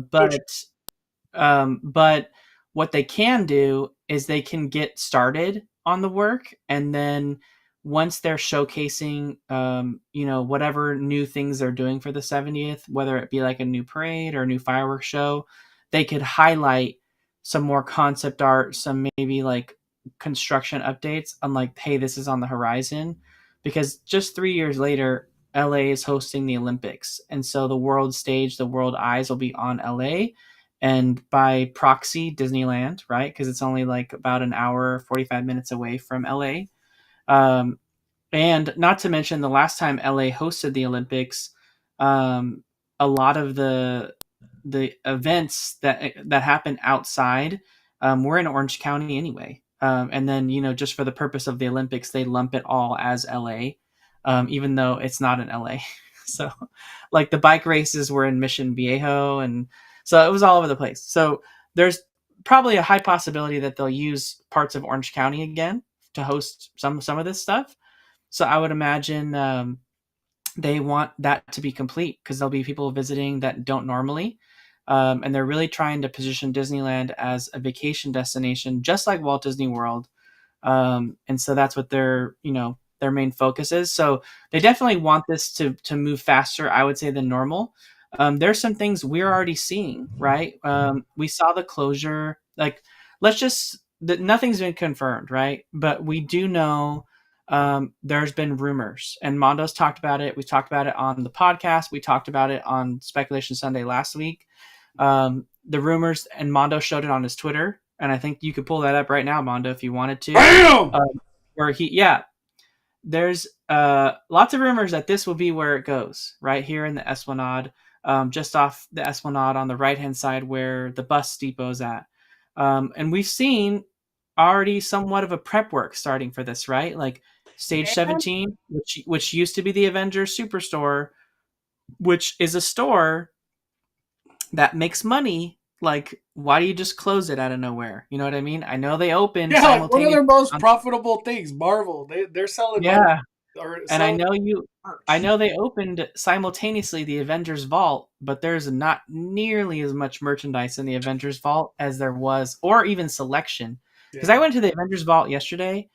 But what they can do is they can get started on the work, and then once they're showcasing, whatever new things they're doing for the 70th, whether it be like a new parade or a new fireworks show, they could highlight some more concept art, some maybe like construction updates on hey, this is on the horizon. Because just 3 years later, LA is hosting the Olympics. And so the world stage, the world eyes will be on LA, and by proxy, Disneyland, right? Because it's only like about an hour, 45 minutes away from LA. Um, and not to mention, the last time LA hosted the Olympics, a lot of the events that happen outside were in Orange County anyway. And then, just for the purpose of the Olympics, they lump it all as LA, even though it's not in LA. So, like, the bike races were in Mission Viejo, and so it was all over the place. So there's probably a high possibility that they'll use parts of Orange County again to host some of this stuff. So I would imagine they want that to be complete because there'll be people visiting that don't normally. And they're really trying to position Disneyland as a vacation destination, just like Walt Disney World. And so that's what their main focus is. So they definitely want this to move faster, I would say, than normal. There's some things we're already seeing, right? We saw the closure. Like, nothing's been confirmed, right? But we do know there's been rumors, and Mondo's talked about it. We talked about it on the podcast. We talked about it on Speculation Sunday last week. The rumors, and Mondo showed it on his Twitter, and I think you could pull that up right now, Mondo, if you wanted to. Bam! There's lots of rumors that this will be where it goes, right here in the Esplanade, just off the Esplanade on the right-hand side where the bus depot's at. And we've seen already somewhat of a prep work starting for this, right? Like Stage 17, which used to be the Avengers Superstore, which is a store that makes money. Like, why do you just close it out of nowhere? You know what I mean? I know they opened. Yeah, like one of their most profitable things, Marvel. They're selling. Yeah, and I know they opened simultaneously the Avengers Vault, but there's not nearly as much merchandise in the Avengers Vault as there was, or even selection. Because I went to the Avengers Vault yesterday,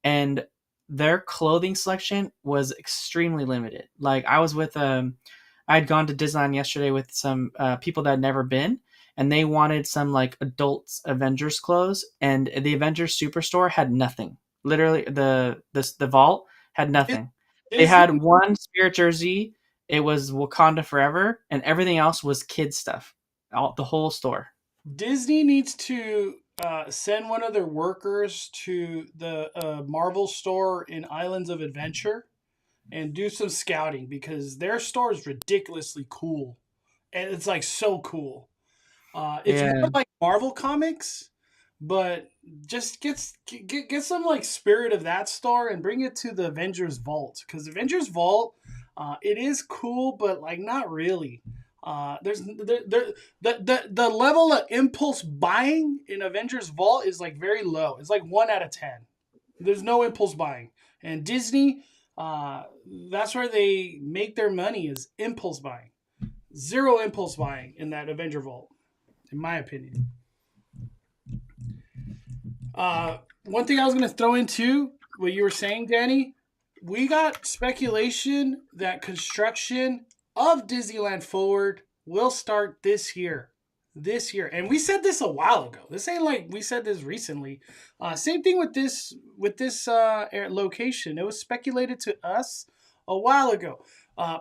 and their clothing selection was extremely limited. Like, I was with I'd gone to Disneyland yesterday with some people that had never been, and they wanted some like adults Avengers clothes, and the Avengers Superstore had nothing. Literally, the Vault had nothing. They had one Spirit jersey. It was Wakanda Forever, and everything else was kid stuff. The whole store. Disney needs to send one of their workers to the Marvel store in Islands of Adventure and do some scouting, because their store is ridiculously cool. And it's like so cool. It's more like Marvel Comics, but just get some like spirit of that store and bring it to the Avengers Vault, because Avengers Vault, it is cool, but like not really. There's the level of impulse buying in Avengers Vault is like very low. It's like 1 out of 10. There's no impulse buying, and Disney, that's where they make their money, is impulse buying. Zero impulse buying in that Avenger Vault, in my opinion. One thing I was going to throw into what you were saying, Danny, we got speculation that construction of Disneyland Forward will start this year. And we said this a while ago. This ain't like we said this recently. Same thing with this location. It was speculated to us a while ago.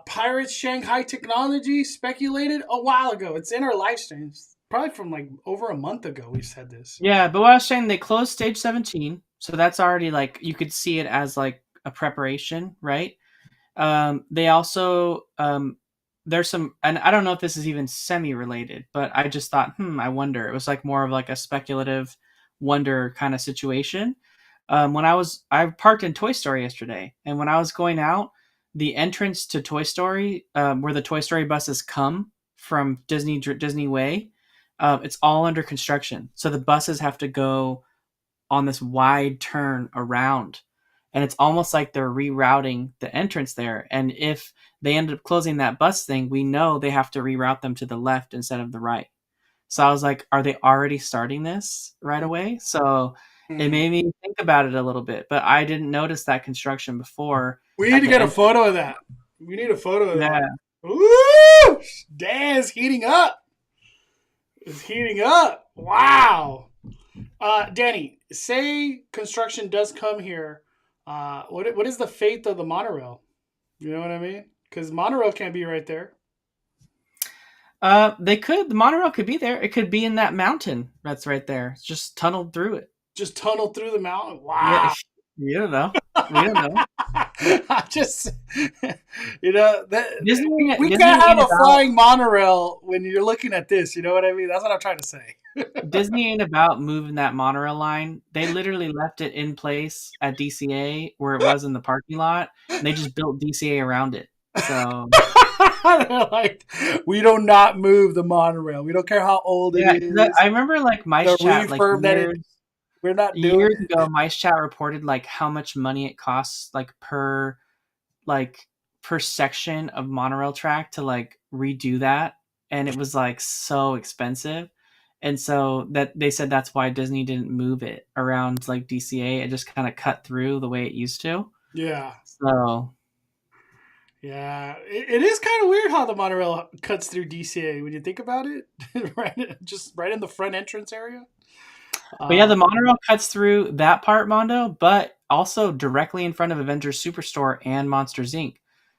Pirates Shanghai Technology speculated a while ago. It's in our live streams. Probably from like over a month ago we said this. Yeah, but what I was saying, they closed Stage 17, so that's already like, you could see it as like a preparation, right? They also there's some, and I don't know if this is even semi-related, but I just thought, I wonder. It was like more of like a speculative wonder kind of situation. I parked in Toy Story yesterday, and when I was going out, the entrance to Toy Story, where the Toy Story buses come from Disney Way, it's all under construction. So the buses have to go on this wide turn around, and it's almost like they're rerouting the entrance there. And if they end up closing that bus thing, we know they have to reroute them to the left instead of the right. So I was like, are they already starting this right away? So it made me think about it a little bit, but I didn't notice that construction before. We need to get a photo of that. We need a photo of that. Ooh! Dan's heating up. It's heating up. Wow. Danny, say construction does come here. What is the fate of the monorail? You know what I mean? Because monorail can't be right there. They could. The monorail could be there. It could be in that mountain that's right there. It's just tunneled through it. Just tunnel through the mountain. Yeah, Wow. you don't know. We don't know. I just, that, Disney, we Disney can't have ain't a about, flying monorail when you're looking at this. You know what I mean? That's what I'm trying to say. Disney ain't about moving that monorail line. They literally left it in place at DCA where it was in the parking lot. And they just built DCA around it. So They're like, we do not move the monorail. We don't care how old it is. I remember like Mice Chat like we're not doing years ago. Mice Chat reported like how much money it costs like per section of monorail track to like redo that, and it was like so expensive. And so that they said that's why Disney didn't move it around like DCA. It just kind of cut through the way it used to. Yeah. So yeah, it is kind of weird how the monorail cuts through DCA when you think about it. right in the front entrance area. But yeah, the monorail cuts through that part, Mondo, but also directly in front of Avengers Superstore and Monsters Inc.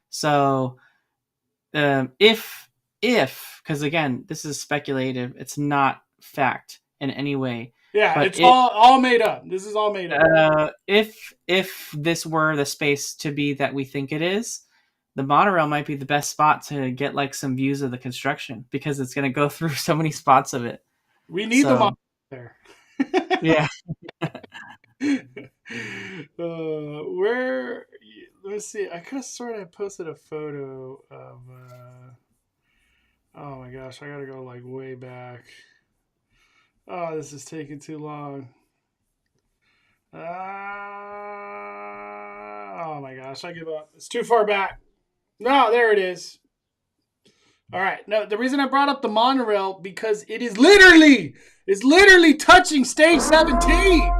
So if because again, this is speculative, it's not fact in any way. Yeah, but it's all made up. This is all made up. If this were the space to be that we think it is, the monorail might be the best spot to get like some views of the construction because it's going to go through so many spots of it. We need the monorail there. Yeah. Where? Let's see. I could have sort of posted a photo of. Oh my gosh! I gotta go like way back. Oh, this is taking too long. Oh my gosh! I give up. It's too far back. No, there it is. All right. No, the reason I brought up the monorail because it is literally touching stage 17.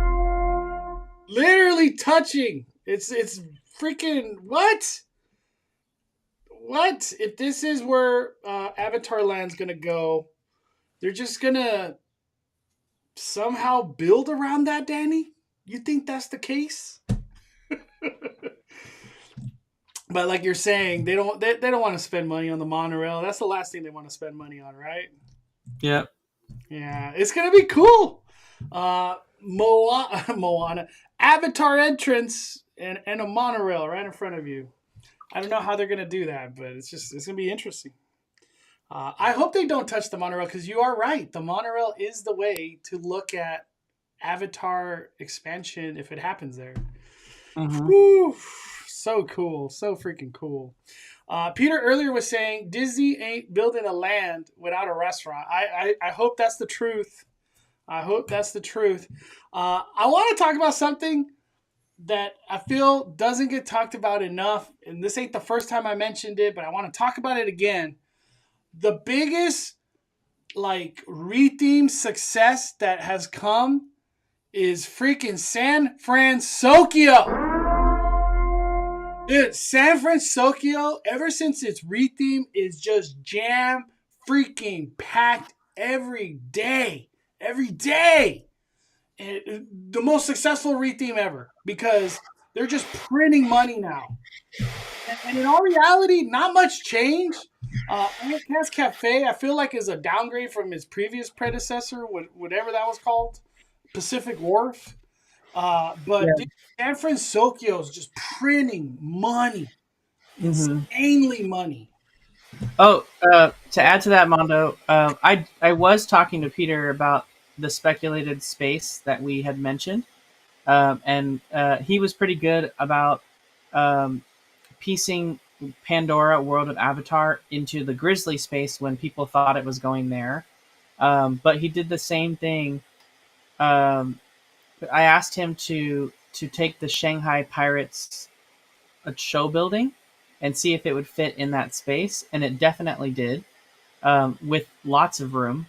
Literally touching. It's freaking what? What? If this is where Avatar Land's gonna go, they're just gonna somehow build around that, Danny? You think that's the case? But like you're saying, they don't want to spend money on the monorail. That's the last thing they want to spend money on, right? Yep. Yeah, it's gonna be cool. Moana, Avatar entrance, and a monorail right in front of you. I don't know how they're gonna do that, but it's gonna be interesting. I hope they don't touch the monorail because you are right. The monorail is the way to look at Avatar expansion if it happens there. Mm-hmm. Whew, so cool, so freaking cool. Peter earlier was saying Disney ain't building a land without a restaurant. I hope that's the truth. I hope that's the truth. I want to talk about something that I feel doesn't get talked about enough, and this ain't the first time I mentioned it, but I want to talk about it again. The biggest like retheme success that has come is freaking San Francisco. Dude, San Francisco, ever since its retheme, is just jam freaking packed every day. Every day. The most successful retheme ever because they're just printing money now. And in all reality, not much change. Anakas Cafe, I feel like, is a downgrade from its previous predecessor, whatever that was called, Pacific Wharf. But yeah. Dude, San Francisco is just printing money, insanely money. Oh, to add to that, Mondo, I was talking to Peter about the speculated space that we had mentioned, and he was pretty good about piecing Pandora World of Avatar into the Grizzly space when people thought it was going there. But he did the same thing. I asked him to take the Shanghai Pirates show building and see if it would fit in that space, and it definitely did, with lots of room.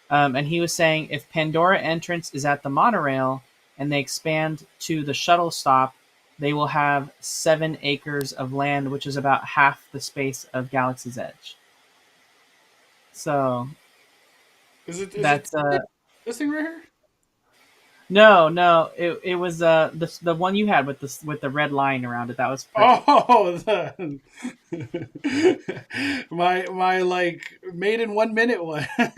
And he was saying if Pandora entrance is at the monorail and they expand to the shuttle stop, they will have 7 acres of land, which is about half the space of Galaxy's Edge. So is it that's this thing right here? No, it was the one you had with the red line around it. That was perfect. Oh, my like made in 1 minute one. Bam!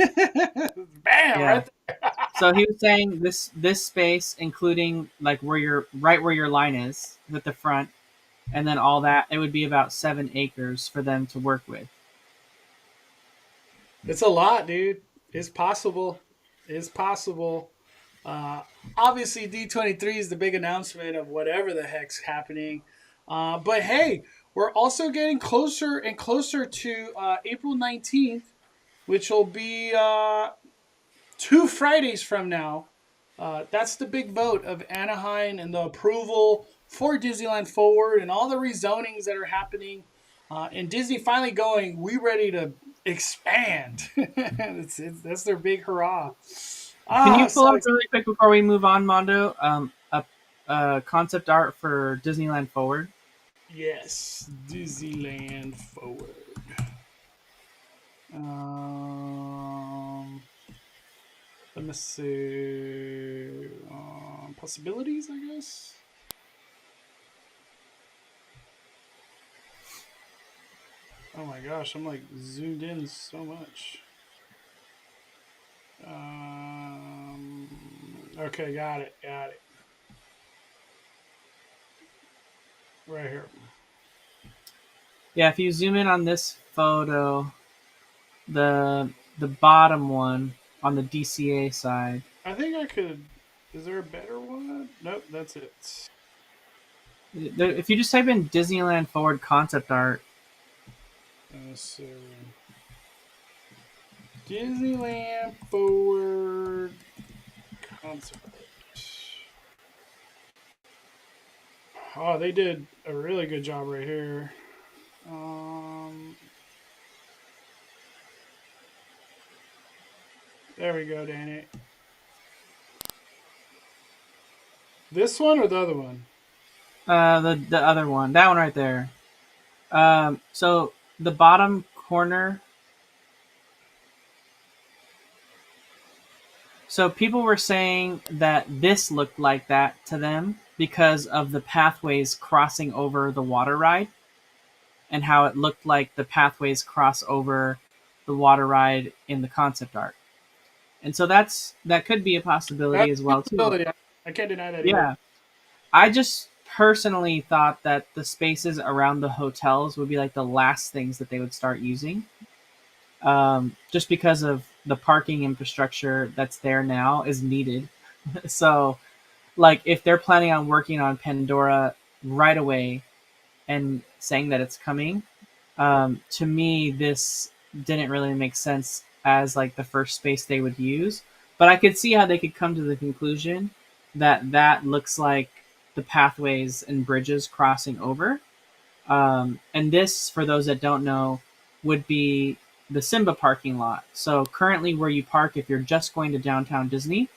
Yeah. Right there. So he was saying this space, including like where your line is with the front, and then all that, it would be about 7 acres for them to work with. It's a lot, dude. It's possible. It's possible. Uh, Obviously, D23 is the big announcement of whatever the heck's happening. But hey, we're also getting closer and closer to April 19th, which will be 2 Fridays from now. That's the big vote of Anaheim and the approval for Disneyland Forward and all the rezonings that are happening. And Disney finally going, we ready to expand. That's their big hurrah. Can you pull So up really quick before we move on, Mondo? A concept art for Disneyland Forward. yes, Disneyland Forward. Let me see. Possibilities, I guess. Oh my gosh, I'm like zoomed in so much. Okay, got it. Right here. Yeah, if you zoom in on this photo, the bottom one on the DCA side. I think I could. Is there a better one? Nope, that's it. If you just type in Disneyland Forward concept art, So, Disneyland Forward concept. Oh, they did a really good job right here. There we go, Danny. This one or the other one? the other one, that one right there. So the bottom corner. So people were saying that this looked like that to them because of the pathways crossing over the water ride, and how it looked like the pathways cross over the water ride in the concept art. And so that could be a possibility That's as a well too. possibility. I can't deny that. Yeah. Either. I just personally thought that the spaces around the hotels would be like the last things that they would start using. Just because of the parking infrastructure that's there now is needed. So, like, if they're planning on working on Pandora right away and saying that it's coming, to me, this didn't really make sense as like the first space they would use. But I could see how they could come to the conclusion that that looks like the pathways and bridges crossing over. And this, for those that don't know, would be the Simba parking lot. So currently, where you park if you're just going to downtown Disney,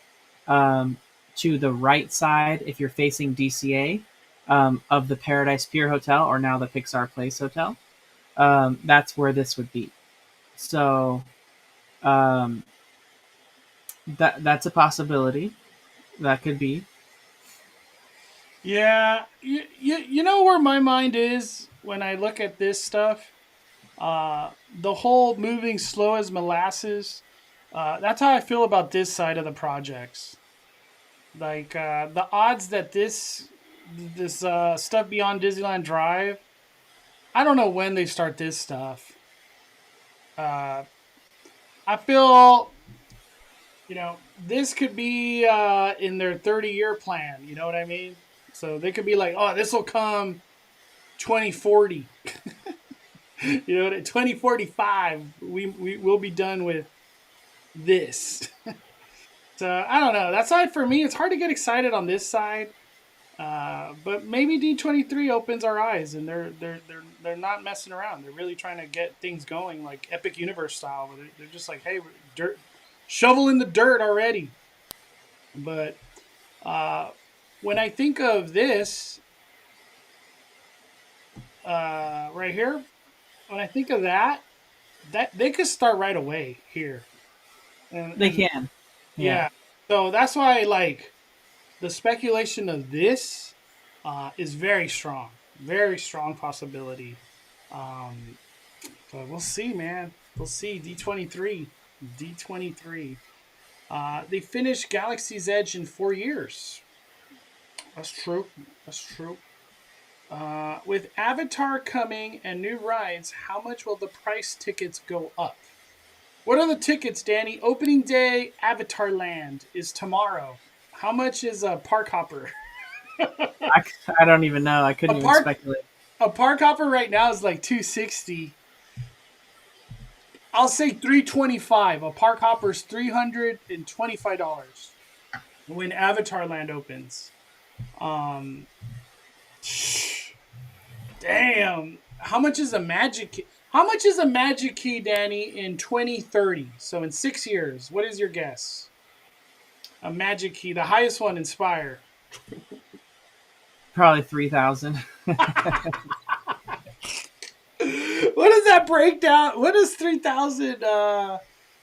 to the right side, if you're facing DCA, of the Paradise Pier Hotel, or now the Pixar Place Hotel, that's where this would be. So that's a possibility. That could be. Yeah, you know where my mind is when I look at this stuff? The whole moving slow as molasses. That's how I feel about this side of the projects. Like the odds that this stuff beyond Disneyland Drive, I don't know when they start this stuff. I feel, this could be in their 30-year plan. You know what I mean? So they could be like, oh, this will come 2040. 2045, we will be done with this. So I don't know. That side for me, it's hard to get excited on this side. But maybe D23 opens our eyes, and they're not messing around. They're really trying to get things going, like Epic Universe style. Where they're just like, hey, shovel in the dirt already. But when I think of this right here, when I think of that they could start right away here. They can. Yeah. So that's why, like, the speculation of this is very strong. Very strong possibility. But we'll see, man. We'll see. D23. D23. They finished Galaxy's Edge in 4 years. That's true. That's true. With Avatar coming and new rides, how much will the price tickets go up? What are the tickets, Danny? Opening day, Avatar Land is tomorrow. How much is a park hopper? I don't even know. I couldn't even speculate. A park hopper right now is like $260. I'll say $325. A park hopper is $325 when Avatar Land opens. Damn. How much is a magic key? How much is a magic key, Danny, in 2030? So in 6 years, what is your guess? A magic key, the highest one, Inspire. Probably 3,000. What does that break down? What is 3,000?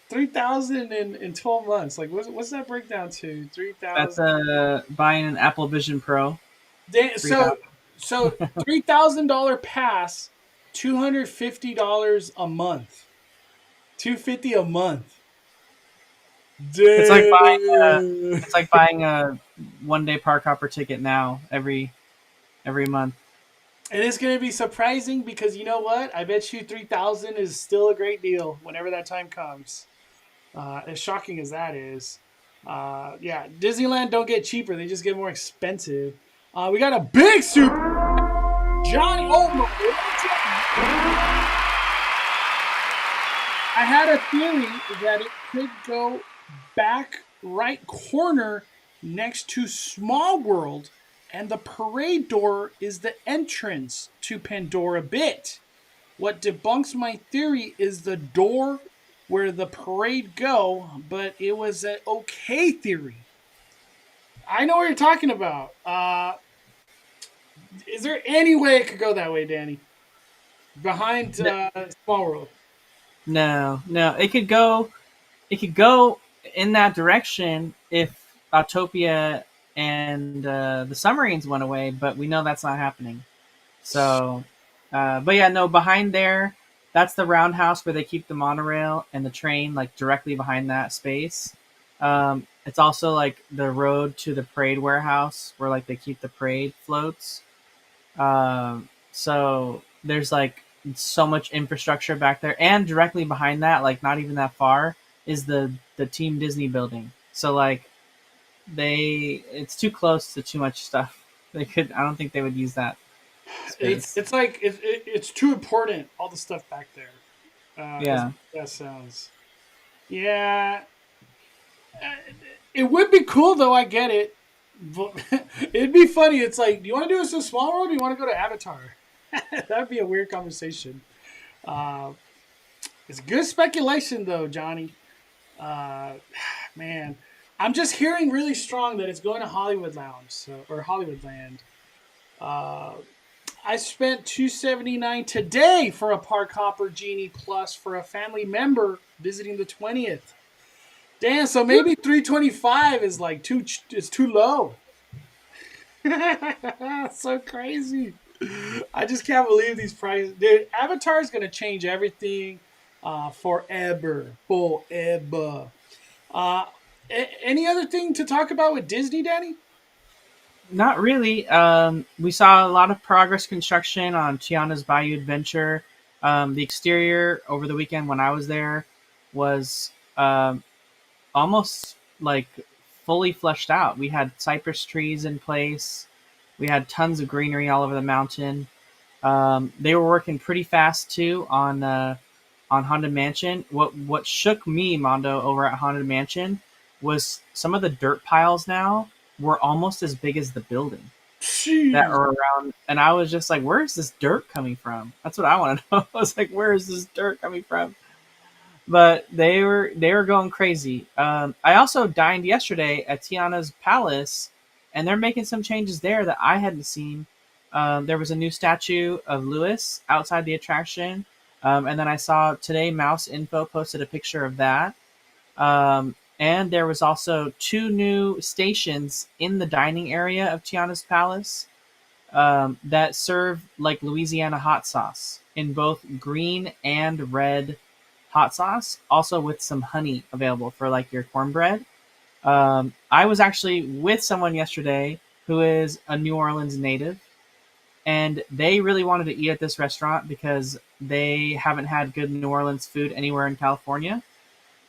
3,000 in 12 months. Like, what's that break down to? 3,000. That's buying an Apple Vision Pro. So $3,000 pass, $250 a month. $250 a month. Dang. It's like buying a one-day park hopper ticket now every month. And it's going to be surprising because you know what? I bet you 3,000 is still a great deal whenever that time comes. As shocking as that is. Yeah, Disneyland don't get cheaper. They just get more expensive. We got a big super. Johnny, oh my God. I had a theory that it could go back right corner next to Small World, and the parade door is the entrance to Pandora Bit. What debunks my theory is the door where the parade go, but it was an okay theory. I know what you're talking about. Is there any way it could go that way, Danny? Behind Small World? No. It could go in that direction if Autopia and the Submarines went away, but we know that's not happening. So, but yeah, no, behind there, that's the roundhouse where they keep the monorail and the train, like directly behind that space. It's also like the road to the parade warehouse where like they keep the parade floats. So there's like so much infrastructure back there, and directly behind that, like not even that far, is the Team Disney building. So like it's too close to too much stuff. I don't think they would use that space. It's like it's too important. All the stuff back there. Yeah, that sounds. Yeah, it would be cool though. I get it. But it'd be funny. It's like, do you want to do this in Small World? Or do you want to go to Avatar? That'd be a weird conversation. It's good speculation though, Johnny. Man, I'm just hearing really strong that it's going to Hollywood Lounge or Hollywood Land. I spent $279 today for a Park Hopper Genie Plus for a family member visiting the 20th. Damn, so maybe $325 is like too low. So crazy. I just can't believe these prices. Dude, Avatar is going to change everything forever. Any other thing to talk about with Disney, Danny? Not really. We saw a lot of progress construction on Tiana's Bayou Adventure. The exterior over the weekend when I was there was almost like fully fleshed out. We had cypress trees in place. We had tons of greenery all over the mountain. They were working pretty fast too on Haunted Mansion. What shook me, Mondo, over at Haunted Mansion was some of the dirt piles now were almost as big as the building. Jeez. That are around, and I was just like, where is this dirt coming from? That's what I want to know. I was like, where is this dirt coming from? But they were going crazy. I also dined yesterday at Tiana's Palace, and they're making some changes there that I hadn't seen. There was a new statue of Lewis outside the attraction, and then I saw today Mouse Info posted a picture of that. And there was also 2 new stations in the dining area of Tiana's Palace that serve like Louisiana hot sauce in both green and red hot sauce, also with some honey available for like your cornbread. I was actually with someone yesterday who is a New Orleans native, and they really wanted to eat at this restaurant because they haven't had good New Orleans food anywhere in California.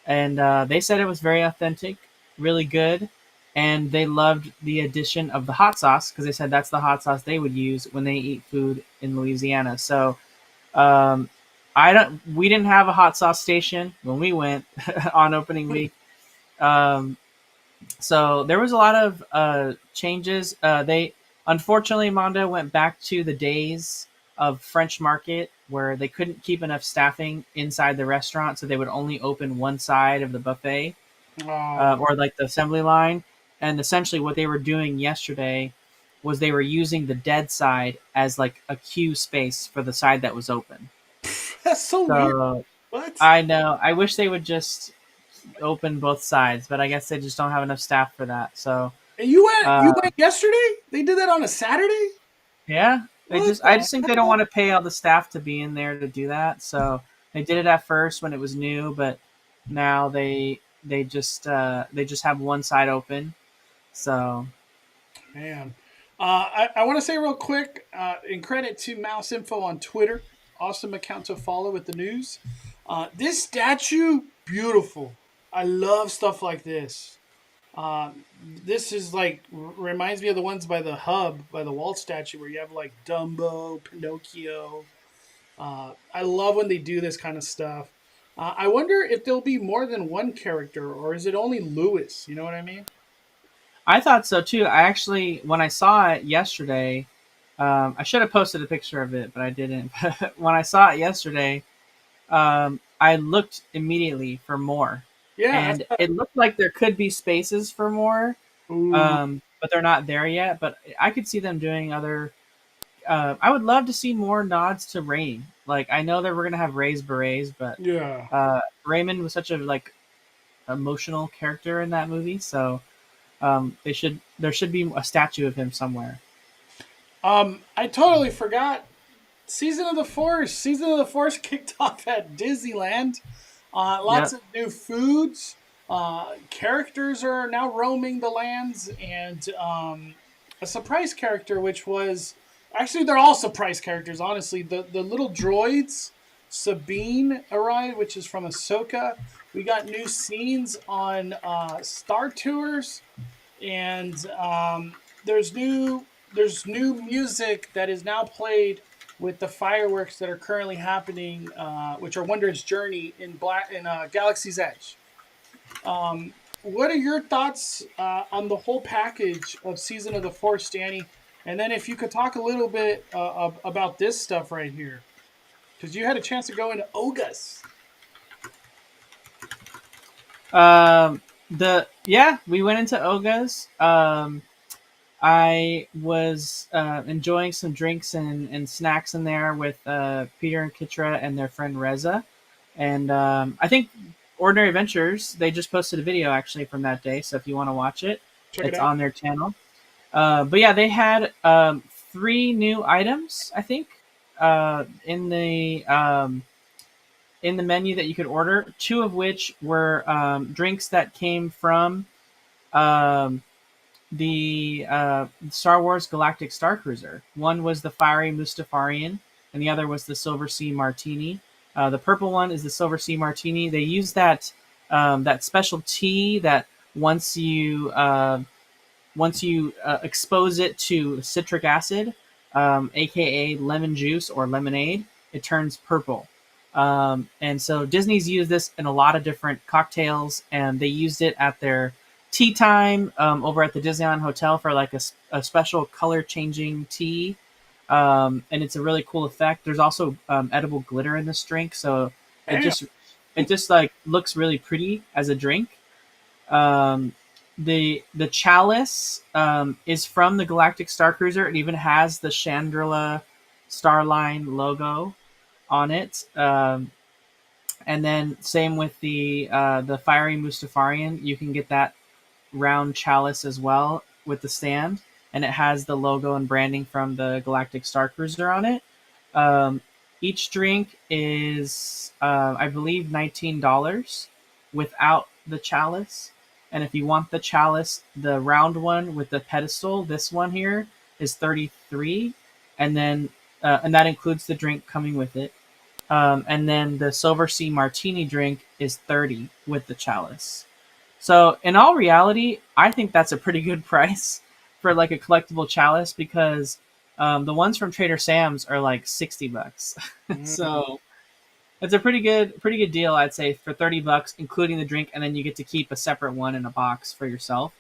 And they said it was very authentic, really good, and they loved the addition of the hot sauce because they said that's the hot sauce they would use when they eat food in Louisiana. So um, we didn't have a hot sauce station when we went on opening week. So there was a lot of changes. They unfortunately, Mondo went back to the days of French Market where they couldn't keep enough staffing inside the restaurant, so they would only open one side of the buffet or like the assembly line. And essentially, what they were doing yesterday was they were using the dead side as like a queue space for the side that was open. That's so weird. What? I know. I wish they would just open both sides, but I guess they just don't have enough staff for that. So And you went yesterday? They did that on a Saturday? yeah, I just think they don't want to pay all the staff to be in there to do that. So they did it at first when it was new, but now they just have one side open. So Man. I want to say real quick, in credit to Mouse Info on Twitter, awesome account to follow with the news. This statue, beautiful. I love stuff like this. This is like reminds me of the ones by the Hub, by the Walt statue, where you have like Dumbo, Pinocchio. I love when they do this kind of stuff. I wonder if there'll be more than one character, or is it only Louis? You know what I mean? I thought so too. I actually, when I saw it yesterday, I should have posted a picture of it, but I didn't. When I saw it yesterday, I looked immediately for more. Yeah. And it looked like there could be spaces for more, but they're not there yet. But I could see them doing other. I would love to see more nods to Rain. Like I know that we're gonna have Ray's berets, but Yeah. Raymond was such a like emotional character in that movie, so there should be a statue of him somewhere. I totally forgot. Season of the Force. Season of the Force kicked off at Disneyland. Lots of new foods. Characters are now roaming the lands, and a surprise character, which was actually they're all surprise characters. Honestly, the little droids, Sabine arrived, which is from Ahsoka. We got new scenes on Star Tours, and there's new music that is now played with the fireworks that are currently happening, which are Wondrous Journey in Galaxy's Edge. What are your thoughts on the whole package of Season of the Force, Danny? And then if you could talk a little bit about this stuff right here, because you had a chance to go into Ogas. We went into Oga's. I was enjoying some drinks and snacks in there with Peter and Kitra and their friend Reza. And I think Ordinary Adventures, they just posted a video actually from that day. So if you want to watch it, it's on their channel. But yeah, they had 3 new items, I think, in the menu that you could order. 2 of which were drinks that came from the Star Wars Galactic Star Cruiser. One was the Fiery Mustafarian, and the other was the Silver Sea Martini. The purple one is the Silver Sea Martini. They use that special tea that once you expose it to citric acid, aka lemon juice or lemonade, it turns purple. And so Disney's used this in a lot of different cocktails, and they used it at their tea time over at the Disneyland Hotel for like a special color changing tea. And it's a really cool effect. There's also edible glitter in this drink, so it just like looks really pretty as a drink. The chalice is from the Galactic Star Cruiser. It even has the Chandrila Starline logo on it. And then same with the fiery Mustafarian. You can get that round chalice as well with the stand, and it has the logo and branding from the Galactic Star Cruiser on it. Um, each drink is, I believe, $19 without the chalice. And if you want the chalice, the round one with the pedestal, this one here is 33, and then and that includes the drink coming with it. And then the Silver Sea Martini drink is 30 with the chalice. So in all reality, I think that's a pretty good price for like a collectible chalice because the ones from Trader Sam's are like $60. So it's a pretty good deal, I'd say, for $30, including the drink, and then you get to keep a separate one in a box for yourself.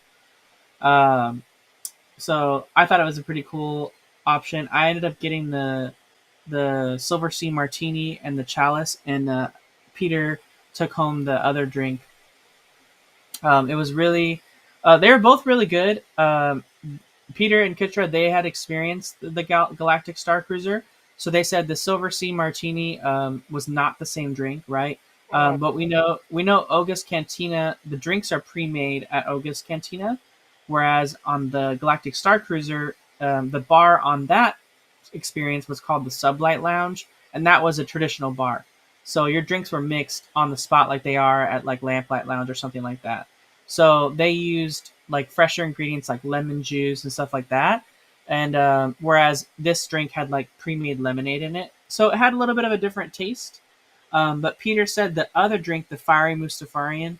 So I thought it was a pretty cool option. I ended up getting the Silver Sea Martini and the chalice, and Peter took home the other drink. It was really, they were both really good. Peter and Kitra, they had experienced the Galactic Star Cruiser, so they said the Silver Sea Martini was not the same drink, right? But we know August Cantina, the drinks are pre-made at August Cantina, whereas on the Galactic Star Cruiser, the bar on that experience was called the Sublight Lounge, and that was a traditional bar. So your drinks were mixed on the spot like they are at like Lamplight Lounge or something like that. So they used like fresher ingredients like lemon juice and stuff like that. And whereas this drink had like pre-made lemonade in it. So it had a little bit of a different taste. But Peter said the other drink, the Fiery Mustafarian,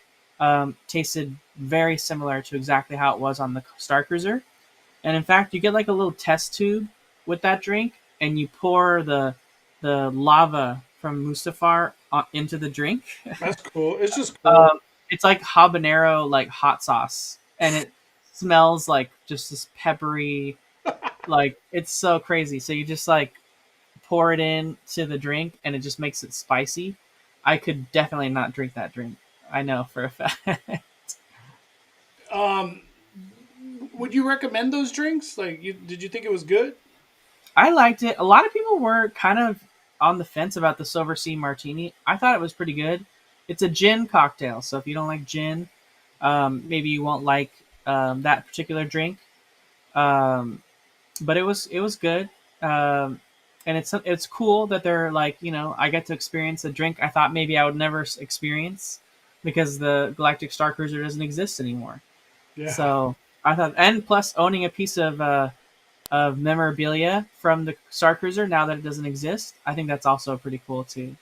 tasted very similar to exactly how it was on the Star Cruiser. And in fact, you get like a little test tube with that drink, and you pour the lava from Mustafar into the drink. That's cool. It's just cool. It's like habanero, like hot sauce, and it smells like just this peppery, like it's so crazy. So you just like pour it in to the drink, and it just makes it spicy. I could definitely not drink that drink. I know for a fact. Would you recommend those drinks? Like, did you think it was good? I liked it. A lot of people were kind of on the fence about the Silver Sea Martini. I thought it was pretty good. It's a gin cocktail, so if you don't like gin, maybe you won't like that particular drink. But it was good, and it's cool that they're like, I get to experience a drink I thought maybe I would never experience because the Galactic Star Cruiser doesn't exist anymore. Yeah. So I thought, and plus owning a piece of memorabilia from the Star Cruiser now that it doesn't exist, I think that's also pretty cool too.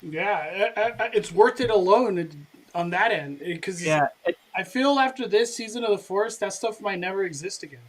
Yeah, it's worth it alone on that end because I feel after this season of the Force, that stuff might never exist again.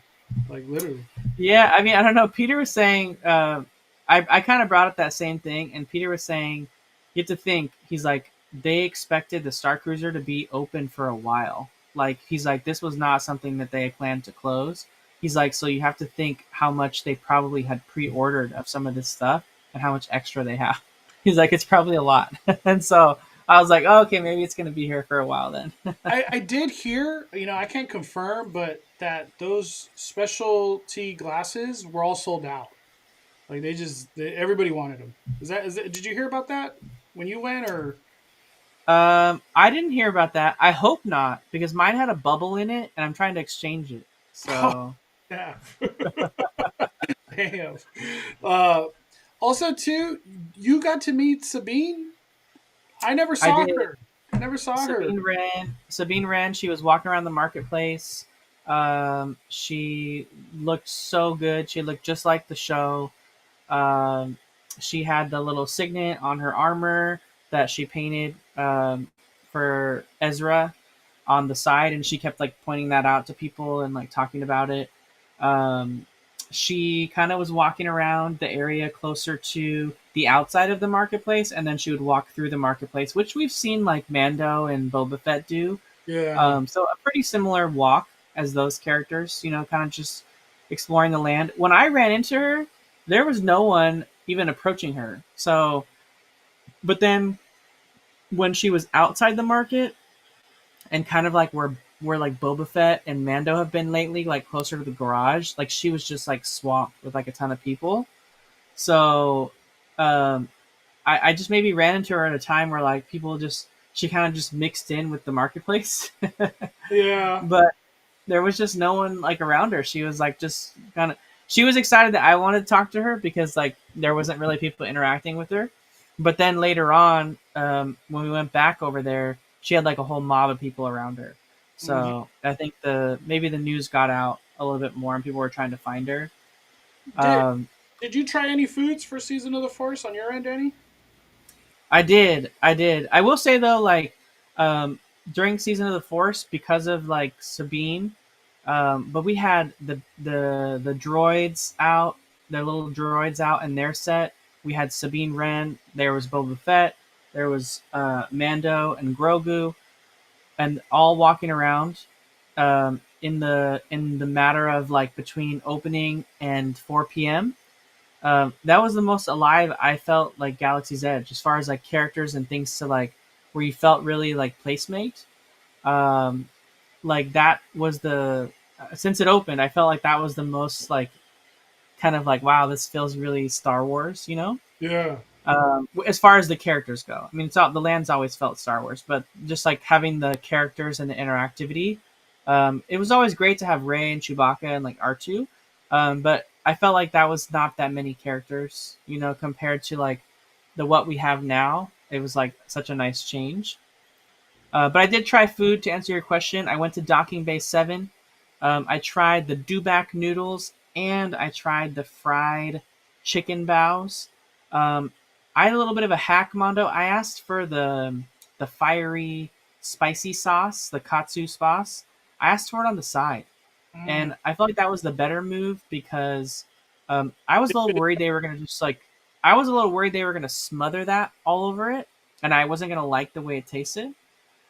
Like literally. Yeah, I mean, I don't know. Peter was saying, I kind of brought up that same thing, and Peter was saying, you have to think, he's like, they expected the Star Cruiser to be open for a while. Like, he's like, this was not something that they had planned to close. He's like, so you have to think how much they probably had pre-ordered of some of this stuff and how much extra they have. He's like, it's probably a lot. And so I was like, oh, okay, maybe it's going to be here for a while then. I did hear, I can't confirm, but that those specialty glasses were all sold out. Like everybody wanted them. Is that, did you hear about that when you went or? I didn't hear about that. I hope not, because mine had a bubble in it and I'm trying to exchange it. So. Yeah. Damn. Also, too, you got to meet Sabine. I never saw her. I never saw her. Sabine ran. She was walking around the marketplace. She looked so good. She looked just like the show. She had the little signet on her armor that she painted for Ezra on the side, and she kept like pointing that out to people and like talking about it. She kind of was walking around the area closer to the outside of the marketplace, and then she would walk through the marketplace, which we've seen like Mando and Boba Fett do. Yeah. So a pretty similar walk as those characters, kind of just exploring the land. When I ran into her, there was no one even approaching her. So, but then when she was outside the market and kind of like where like Boba Fett and Mando have been lately, like closer to the garage, like she was just like swamped with like a ton of people. So I I just maybe ran into her at a time where like she kind of just mixed in with the marketplace. Yeah. But there was just no one like around her. She was like just kind of. She was excited that I wanted to talk to her because like there wasn't really people interacting with her. But then later on, when we went back over there, she had like a whole mob of people around her. So I think maybe the news got out a little bit more and people were trying to find her. Did, did you try any foods for Season of the Force on your end, Danny? I did. I will say though, like during Season of the Force, because of like Sabine, but we had the droids out, their little droids out in their set. We had Sabine Wren. There was Boba Fett. There was Mando and Grogu, and all walking around in the matter of like between opening and 4 p.m. That was the most alive I felt like Galaxy's Edge, as far as like characters and things to like where you felt really like placemate. Like that was since it opened, I felt like that was the most like kind of like wow, this feels really Star Wars, you know? Yeah. As far as the characters go, I mean, the land's always felt Star Wars, but just like having the characters and the interactivity, it was always great to have Rey and Chewbacca and like R2, but I felt like that was not that many characters, you know, compared to like what we have now. It was like such a nice change. But I did try food to answer your question. I went to Docking Bay 7. I tried the dewback noodles and I tried the fried chicken bows. I had a little bit of a hack, Mondo. I asked for the fiery, spicy sauce, the katsu sauce. I asked for it on the side, and I felt like that was the better move because I was a little worried they were gonna just like. I was a little worried they were gonna smother that all over it, and I wasn't gonna like the way it tasted.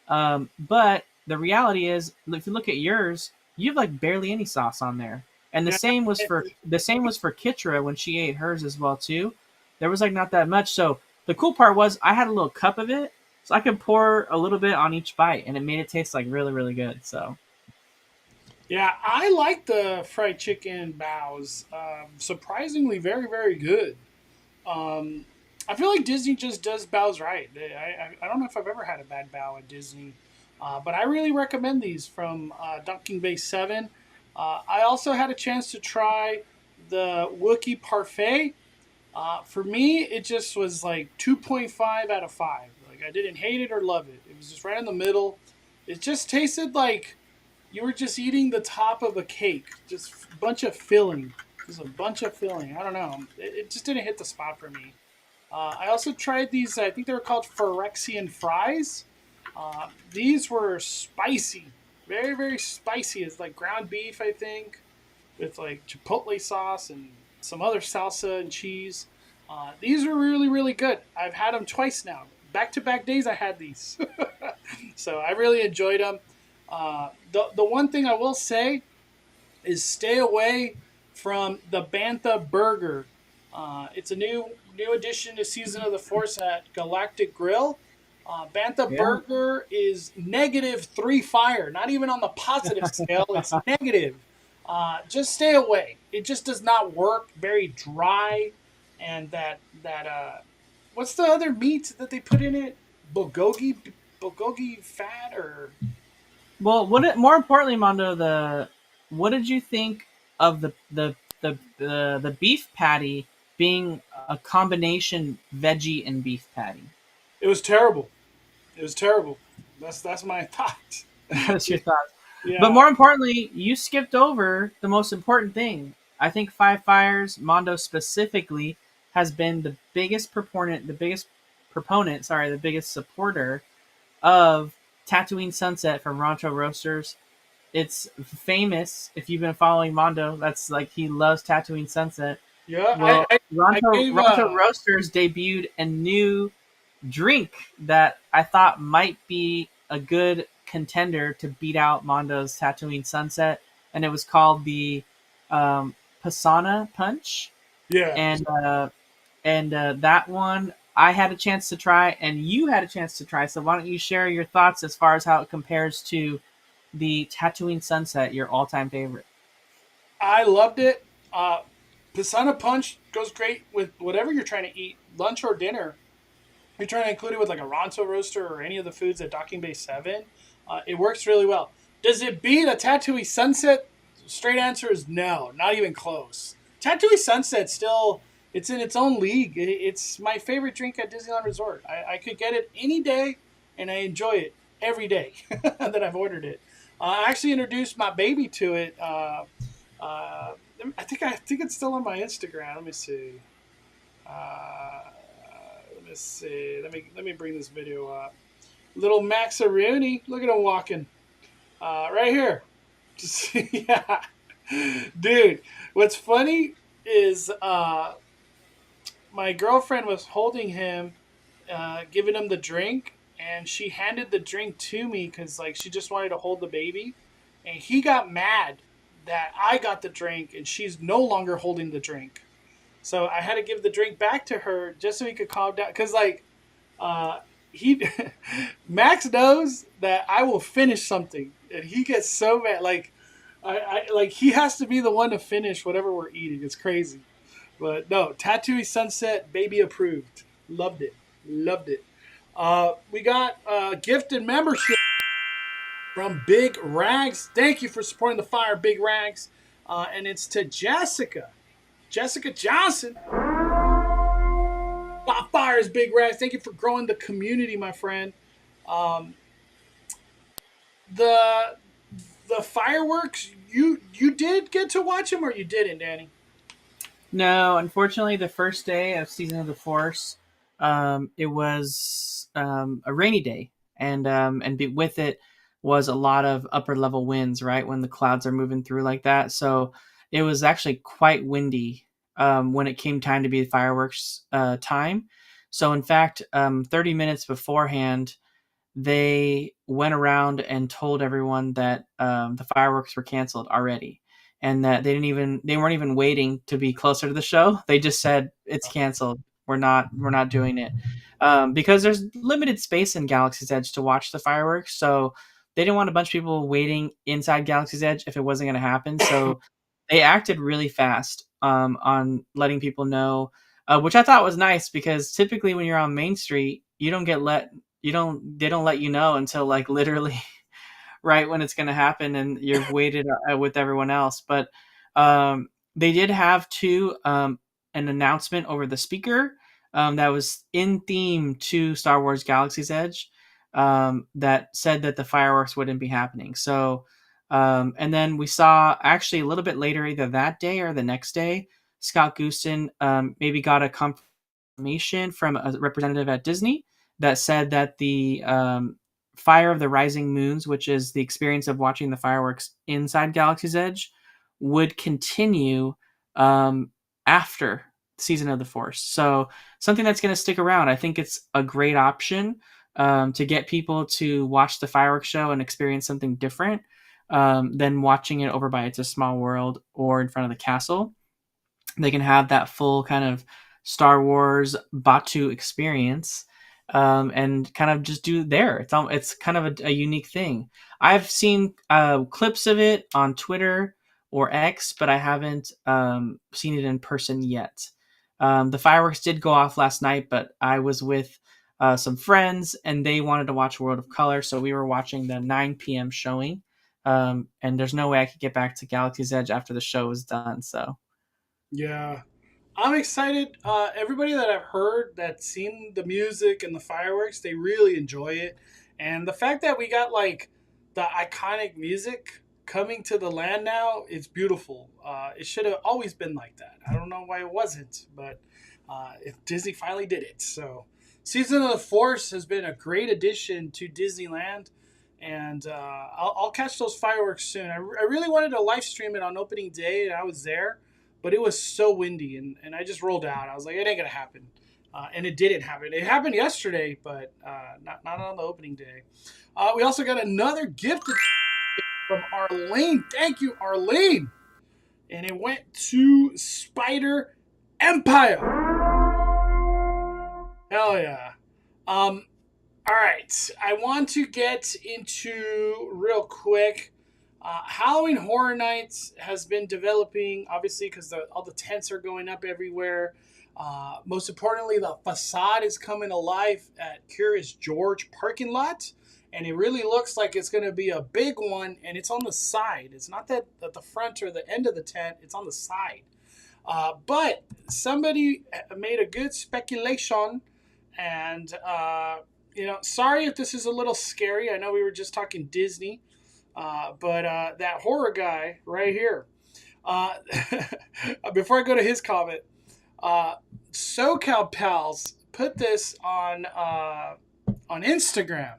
But the reality is, if you look at yours, you have like barely any sauce on there, and the same was for Kitra when she ate hers as well too. There was like not that much. So the cool part was I had a little cup of it, so I could pour a little bit on each bite, and it made it taste like really, really good. So Yeah, I like the fried chicken bows. Surprisingly, very, very good. I feel like Disney just does bows right. I don't know if I've ever had a bad bow at Disney, but I really recommend these from Dunking Bay 7. I also had a chance to try the Wookiee Parfait. For me, it just was like 2.5 out of 5. Like I didn't hate it or love it. It was just right in the middle. It just tasted like you were just eating the top of a cake. Just a bunch of filling. Just a bunch of filling. I don't know. It just didn't hit the spot for me. I also tried these, I think they were called Phyrexian fries. These were spicy. Very, very spicy. It's like ground beef, I think, with like chipotle sauce and some other salsa and cheese. These are really, really good. I've had them twice now. Back-to-back days I had these. So I really enjoyed them. The one thing I will say is stay away from the Bantha Burger. It's a new addition to Season of the Force at Galactic Grill. Bantha Burger is -3 fire. Not even on the positive scale. It's negative. Just stay away. It just does not work. Very dry, and that what's the other meat that they put in it? Bulgogi fat or? well, more importantly, Mondo, what did you think of the beef patty being a combination veggie and beef patty? It was terrible. It was terrible. That's my thought. That's your thoughts. Yeah. But more importantly, you skipped over the most important thing. I think Five Fires, Mondo specifically, has been the biggest supporter of Tatooine Sunset from Rancho Roasters. It's famous. If you've been following Mondo, that's like he loves Tatooine Sunset. Yeah, Well, gave, Rancho Roasters debuted a new drink that I thought might be a good contender to beat out Mondo's Tatooine Sunset, and it was called the Pasana Punch. yeah. And that one I had a chance to try, and you had a chance to try. So why don't you share your thoughts as far as how it compares to the Tatooine Sunset, your all-time favorite? I loved it. Pisana Punch goes great with whatever you're trying to eat, lunch or dinner. you're trying to include it with like a Ronto roaster or any of the foods at Docking Bay 7, it works really well. Does it beat a Tatooine Sunset? Straight answer is no, not even close. Tatooine Sunset still, it's in its own league. It's my favorite drink at Disneyland Resort. I could get it any day, and I enjoy it every day that I've ordered it. I actually introduced my baby to it. I think it's still on my Instagram. Let me see. Let me bring this video up. Little Maxaruni, look at him walking. Right here. Just, yeah. Dude, what's funny is my girlfriend was holding him, giving him the drink, and she handed the drink to me because like she just wanted to hold the baby, and he got mad that I got the drink and she's no longer holding the drink. So I had to give the drink back to her just so he could calm down. Because like he Max knows that I will finish something, and he gets so mad. Like I like he has to be the one to finish whatever we're eating. It's crazy. But no, Tatooine Sunset, baby approved. Loved it. We got a gifted membership from Big Rags. Thank you for supporting the fire, Big Rags. And it's to Jessica Johnson. Bob Fires, Big Rags. Thank you for growing the community, my friend. The fireworks, you did get to watch them, or you didn't, Danny? No, unfortunately, the first day of Season of the Force, it was a rainy day, and with it was a lot of upper level winds, right, when the clouds are moving through like that. So it was actually quite windy when it came time to be fireworks time. So in fact, 30 minutes beforehand, they went around and told everyone that the fireworks were canceled already, and that they weren't even waiting to be closer to the show. They just said it's canceled. We're not doing it because there's limited space in Galaxy's Edge to watch the fireworks. So they didn't want a bunch of people waiting inside Galaxy's Edge if it wasn't going to happen. So they acted really fast on letting people know, which I thought was nice, because typically when you're on Main Street, they don't let you know until like literally right when it's going to happen, and you're waited with everyone else. But they did have an announcement over the speaker that was in theme to Star Wars Galaxy's Edge, that said that the fireworks wouldn't be happening. So and then we saw actually a little bit later, either that day or the next day, Scott Gooston maybe got a confirmation from a representative at Disney that said that the Fire of the Rising Moons, which is the experience of watching the fireworks inside Galaxy's Edge, would continue after Season of the Force. So something that's going to stick around. I think it's a great option to get people to watch the fireworks show and experience something different than watching it over by It's a Small World or in front of the castle. They can have that full kind of Star Wars Batu experience and kind of just do there. It's kind of a unique thing. I've seen clips of it on Twitter or X, but I haven't seen it in person yet. The fireworks did go off last night, but I was with some friends, and they wanted to watch World of Color, so we were watching the 9 p.m. showing. And there's no way I could get back to Galaxy's Edge after the show was done. So, yeah, I'm excited. Everybody that I've heard that's seen the music and the fireworks, they really enjoy it. And the fact that we got like the iconic music coming to the land now, it's beautiful. It should have always been like that. I don't know why it wasn't, but if Disney finally did it. So Season of the Force has been a great addition to Disneyland. And I'll catch those fireworks soon. I really wanted to live stream it on opening day, and I was there, but it was so windy, and I just rolled out. I was like, it ain't gonna happen, and it didn't happen. It happened yesterday, but not on the opening day. We also got another gift from Arlene. Thank you, Arlene, and it went to Spider Empire. Hell yeah. All right, I want to get into real quick. Halloween Horror Nights has been developing, obviously, because all the tents are going up everywhere. Most importantly, the facade is coming alive at Curious George parking lot, and it really looks like it's going to be a big one, and it's on the side. It's not that at the front or the end of the tent, it's on the side. But somebody made a good speculation, and sorry if this is a little scary. I know we were just talking Disney, but that horror guy right here. Before I go to his comment, SoCal Pals put this on Instagram.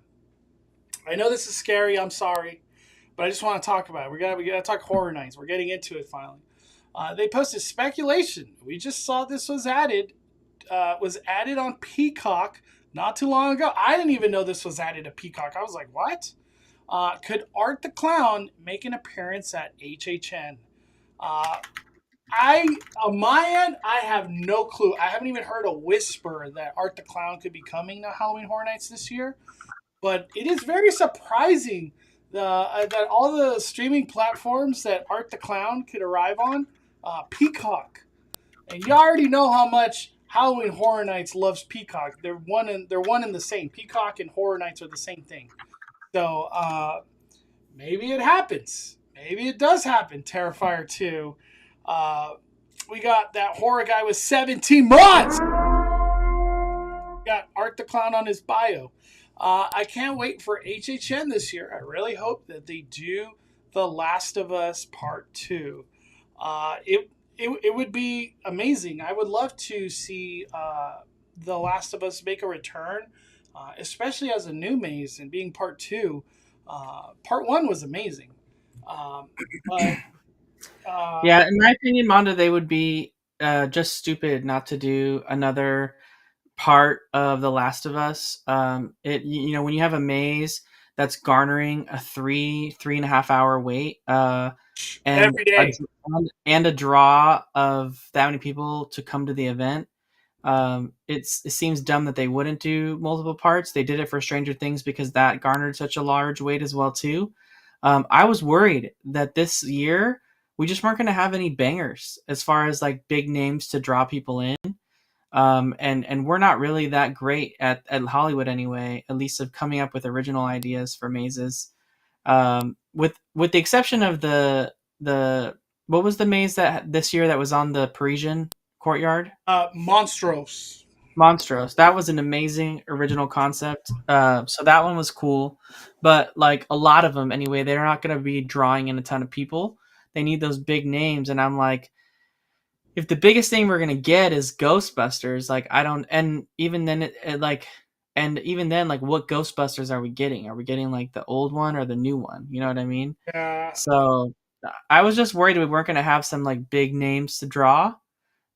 I know this is scary. I'm sorry, but I just want to talk about it. We got to talk Horror Nights. We're getting into it finally. They posted speculation. We just saw this was added on Peacock not too long ago. I didn't even know this was added to Peacock. I was like, what? Could Art the Clown make an appearance at HHN? On my end, I have no clue. I haven't even heard a whisper that Art the Clown could be coming to Halloween Horror Nights this year. But it is very surprising that all the streaming platforms that Art the Clown could arrive on, Peacock. And you already know how much Halloween Horror Nights loves Peacock. They're one and the same. Peacock and Horror Nights are the same thing. So maybe it happens. Maybe it does happen. Terrifier 2. We got that horror guy with 17 months. Got Art the Clown on his bio. I can't wait for HHN this year. I really hope that they do The Last of Us Part 2. It would be amazing. I would love to see The Last of Us make a return, especially as a new maze and being Part 2. Part 1 was amazing. Yeah, in my opinion, Mondo, they would be just stupid not to do another part of The Last of Us. When you have a maze that's garnering a 3.5 hour wait, and every day, and a draw of that many people to come to the event, it seems dumb that they wouldn't do multiple parts. They did it for Stranger Things because that garnered such a large wait as well too. I was worried that this year we just weren't going to have any bangers as far as like big names to draw people in. And we're not really that great at Hollywood anyway, at least of coming up with original ideas for mazes. With the exception of the what was the maze that this year that was on the Parisian courtyard? Monstros. That was an amazing original concept. So that one was cool, but like a lot of them anyway, they're not going to be drawing in a ton of people. They need those big names, and I'm like, if the biggest thing we're gonna get is Ghostbusters, like I don't, and even then, what Ghostbusters are we getting? Are we getting like the old one or the new one? You know what I mean? Yeah. So I was just worried we weren't gonna have some like big names to draw.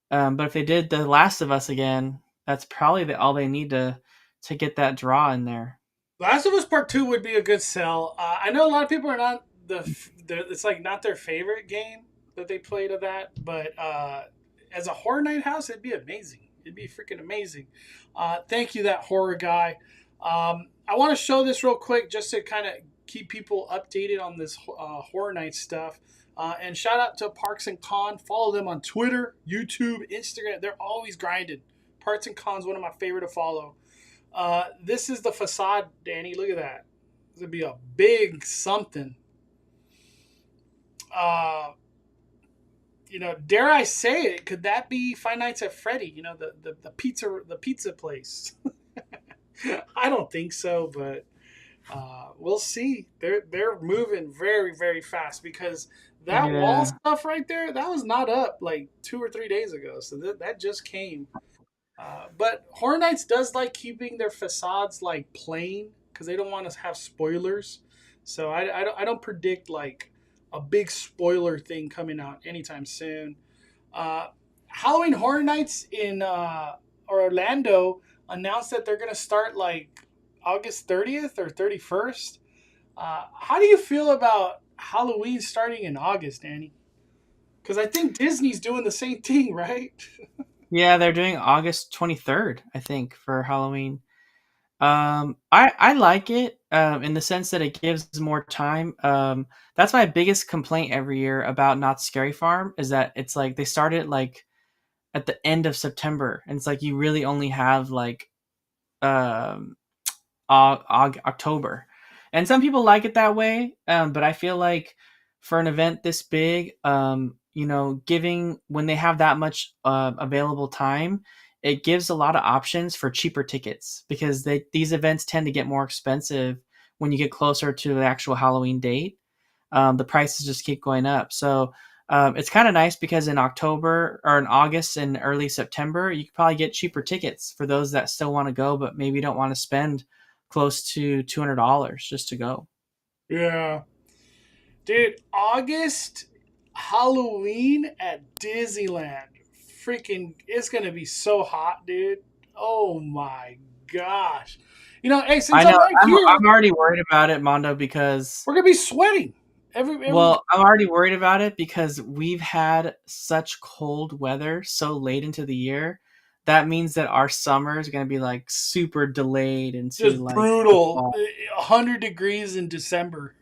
But if they did The Last of Us again, that's probably all they need to get that draw in there. Last of Us Part 2 would be a good sell. I know a lot of people are not it's like not their favorite game that they played of that, but as a Horror Night house, it'd be amazing. It'd be freaking amazing. Thank you, that horror guy. I want to show this real quick just to kind of keep people updated on this Horror Night stuff. And shout out to Parks and Con. Follow them on Twitter, YouTube, Instagram. They're always grinding. Parks and Con's one of my favorite to follow. This is the facade, Danny. Look at that. It's going to be a big something. Dare I say it? Could that be Five Nights at Freddy? The pizza place. I don't think so, but we'll see. They're moving very, very fast because that wall stuff right there, that was not up like 2 or 3 days ago. So that just came. But Horror Nights does like keeping their facades like plain because they don't want to have spoilers. So I don't predict like a big spoiler thing coming out anytime soon. Halloween Horror Nights in Orlando announced that they're going to start like August 30th or 31st. How do you feel about Halloween starting in August, Danny? Because I think Disney's doing the same thing, right? Yeah, they're doing August 23rd, I think, for Halloween. I like it in the sense that it gives more time. That's my biggest complaint every year about Knott's Scary Farm is that it's like they started like at the end of September, and it's like you really only have like October. And some people like it that way, but I feel like for an event this big, giving when they have that much available time, it gives a lot of options for cheaper tickets, because these events tend to get more expensive when you get closer to the actual Halloween date. The prices just keep going up. So it's kind of nice because in October or in August and early September, you could probably get cheaper tickets for those that still want to go, but maybe don't want to spend close to $200 just to go. Yeah. Dude, August Halloween at Disneyland. Freaking, it's going to be so hot, dude. Oh my gosh. Hey, since I know. I'm here, I'm already worried about it, Mondo, because we're going to be sweating. Well, I'm already worried about it because we've had such cold weather so late into the year. That means that our summer is going to be like super delayed into just like brutal. 100 degrees in December.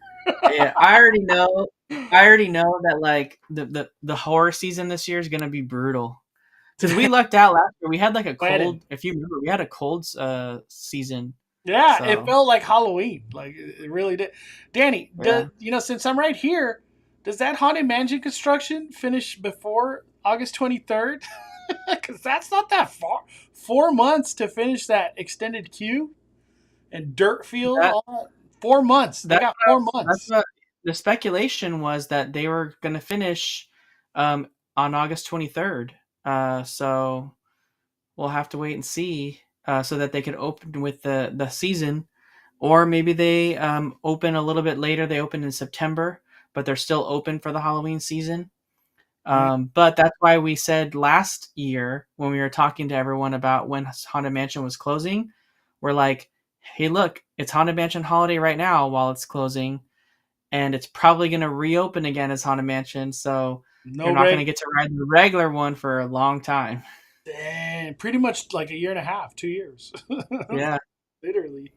Yeah, I already know that like the horror season this year is going to be brutal. Because we lucked out last year. We had like a cold, if you remember, we had a cold season. Yeah, So. It felt like Halloween. Like it really did. Danny, since I'm right here, does that Haunted Mansion construction finish before August 23rd? Because that's not that far. 4 months to finish that extended queue and dirt field. 4 months. They got 4 months. The speculation was that they were going to finish on August 23rd. So we'll have to wait and see so that they could open with the season. Or maybe they open a little bit later. They open in September, but they're still open for the Halloween season. But that's why we said last year when we were talking to everyone about when Haunted Mansion was closing, we're like, hey, look, it's Haunted Mansion Holiday right now while it's closing, and it's probably going to reopen again as Haunted Mansion, so you're not going to get to ride the regular one for a long time. Damn, pretty much like a year and a half, 2 years. Yeah. Literally.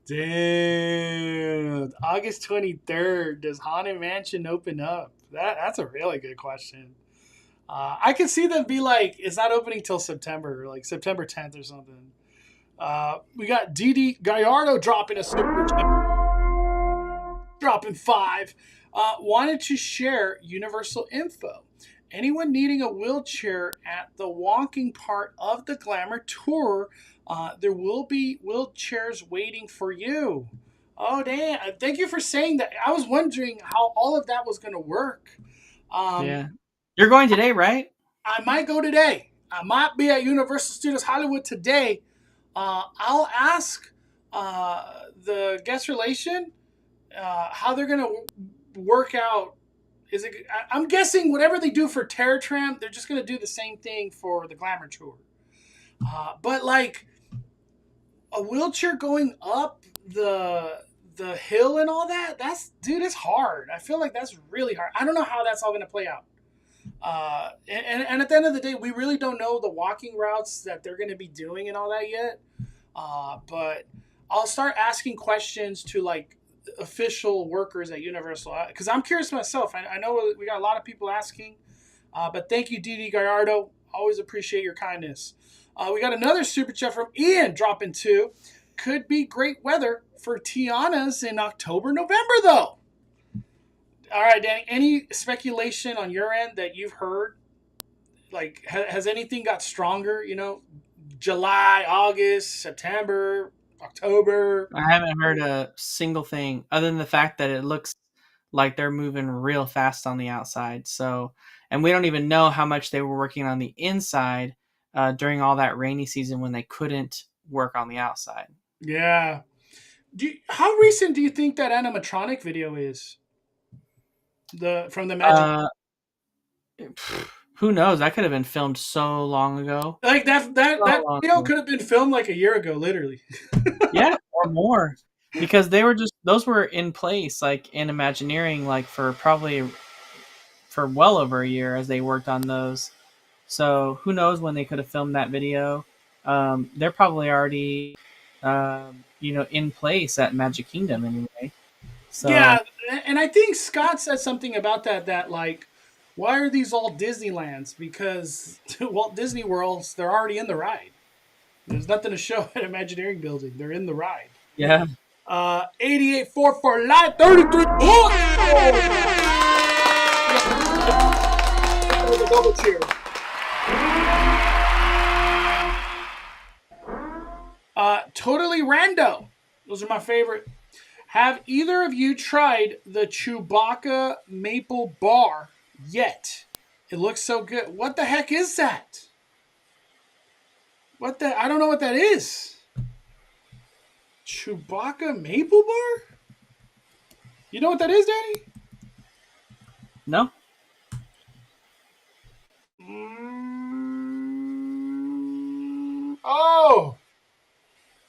Damn. August 23rd, does Haunted Mansion open up? That's a really good question. I can see them be like, it's not opening till September, like September 10th or something. We got Didi Gallardo dropping a super chat. Dropping 5. Wanted to share universal info. Anyone needing a wheelchair at the walking part of the Glamour Tour, there will be wheelchairs waiting for you. Oh, damn. Thank you for saying that. I was wondering how all of that was going to work. Yeah. You're going today, right? I might go today. I might be at Universal Studios Hollywood today. I'll ask the guest relation how they're going to work out. I'm guessing whatever they do for Terror Tramp, they're just going to do the same thing for the Glamour Tour. But like a wheelchair going up the hill and all that, it's hard. I feel like that's really hard. I don't know how that's all going to play out. And at the end of the day, we really don't know the walking routes that they're going to be doing and all that yet. But I'll start asking questions to like official workers at Universal, because I'm curious myself. I know we got a lot of people asking, but thank you, Didi Gallardo. Always appreciate your kindness. We got another super chat from Ian dropping 2. Could be great weather for Tiana's in October, November, though. All right, Danny, any speculation on your end that you've heard? Like, has anything got stronger, July, August, September, October? I haven't heard a single thing other than the fact that it looks like they're moving real fast on the outside. So, and we don't even know how much they were working on the inside during all that rainy season when they couldn't work on the outside. Yeah. How recent do you think that animatronic video is? From the Magic. Who knows? That could have been filmed so long ago. Like that video could have been filmed like a year ago, literally. Yeah, or more, because those were in place, like in Imagineering, like for well over a year as they worked on those. So who knows when they could have filmed that video? They're probably already, in place at Magic Kingdom anyway. So. Yeah, and I think Scott said something about that like why are these all Disneylands? Because Walt Disney Worlds, they're already in the ride. There's nothing to show at Imagineering Building. They're in the ride. Yeah. 88.4 for live, 33 points. Oh! Double cheer. Totally rando. Those are my favorite. Have either of you tried the Chewbacca Maple Bar yet? It looks so good. What the heck is that? I don't know what that is. Chewbacca Maple Bar? You know what that is, Danny? No. Oh,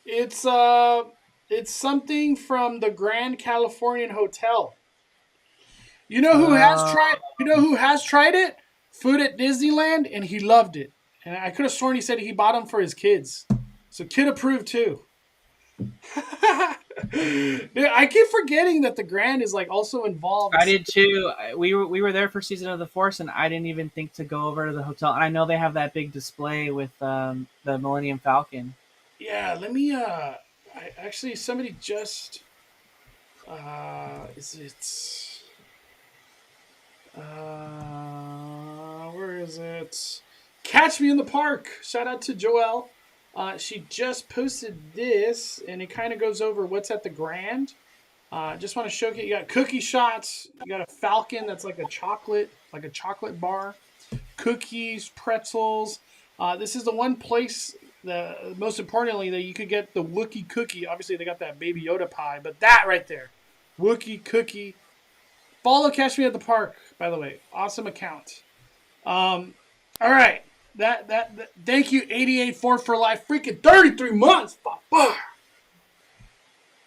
it's something from the Grand Californian Hotel. You know who has tried? You know who has tried it? Food at Disneyland, and he loved it. And I could have sworn he said he bought them for his kids. So kid approved too. Dude, I keep forgetting that the Grand is like also involved. I did too. We were there for Season of the Force, and I didn't even think to go over to the hotel. And I know they have that big display with the Millennium Falcon. Yeah, let me. Actually, somebody just. Where is it? Catch Me in the Park. Shout out to Joelle. She just posted this, and it kind of goes over what's at the Grand. Just want to show you. You got cookie shots. You got a Falcon that's like a chocolate bar. Cookies, pretzels. This is the one place, most importantly, that you could get the Wookiee cookie. Obviously, they got that Baby Yoda pie, but that right there, Wookiee cookie. Follow Catch Me at the Park, by the way. Awesome account. All right. That thank you, 88.4 for life. Freaking 33 months.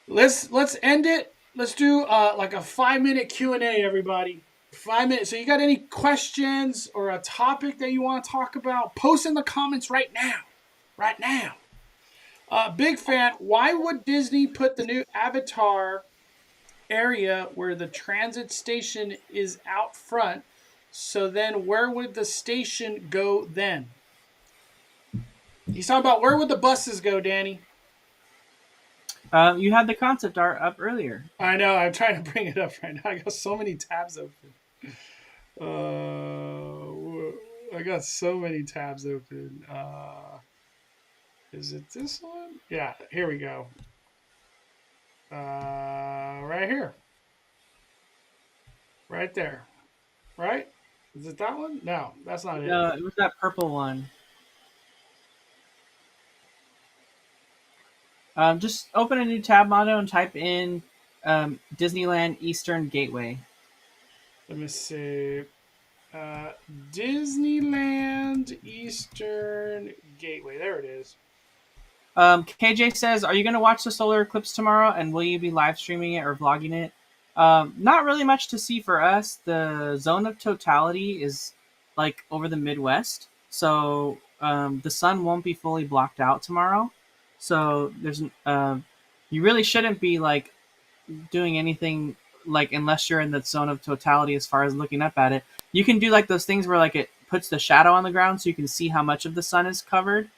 Let's end it. Let's do like a 5-minute Q&A, everybody. 5 minutes. So you got any questions or a topic that you want to talk about? Post in the comments right now. Right now. Big fan. Why would Disney put the new Avatar area where the transit station is out front? So then where would the station go then? He's talking about where would the buses go, Danny? You had the concept art up earlier. I know. I'm trying to bring it up right now. I got so many tabs open. I got so many tabs open. Is it this one? Yeah, here we go. Right here. Right there. Right? Is it that one? No, that's not it. No, it was that purple one. Just open a new tab, Mondo, and type in Disneyland Eastern Gateway. Let me see. Disneyland Eastern Gateway. There it is. KJ says, are you going to watch the solar eclipse tomorrow, and will you be live streaming it or vlogging it? Not really much to see for us. The zone of totality is like over the Midwest, so the sun won't be fully blocked out tomorrow. So there's you really shouldn't be like doing anything like unless you're in the zone of totality as far as looking up at it. You can do like those things where like it puts the shadow on the ground so you can see how much of the sun is covered.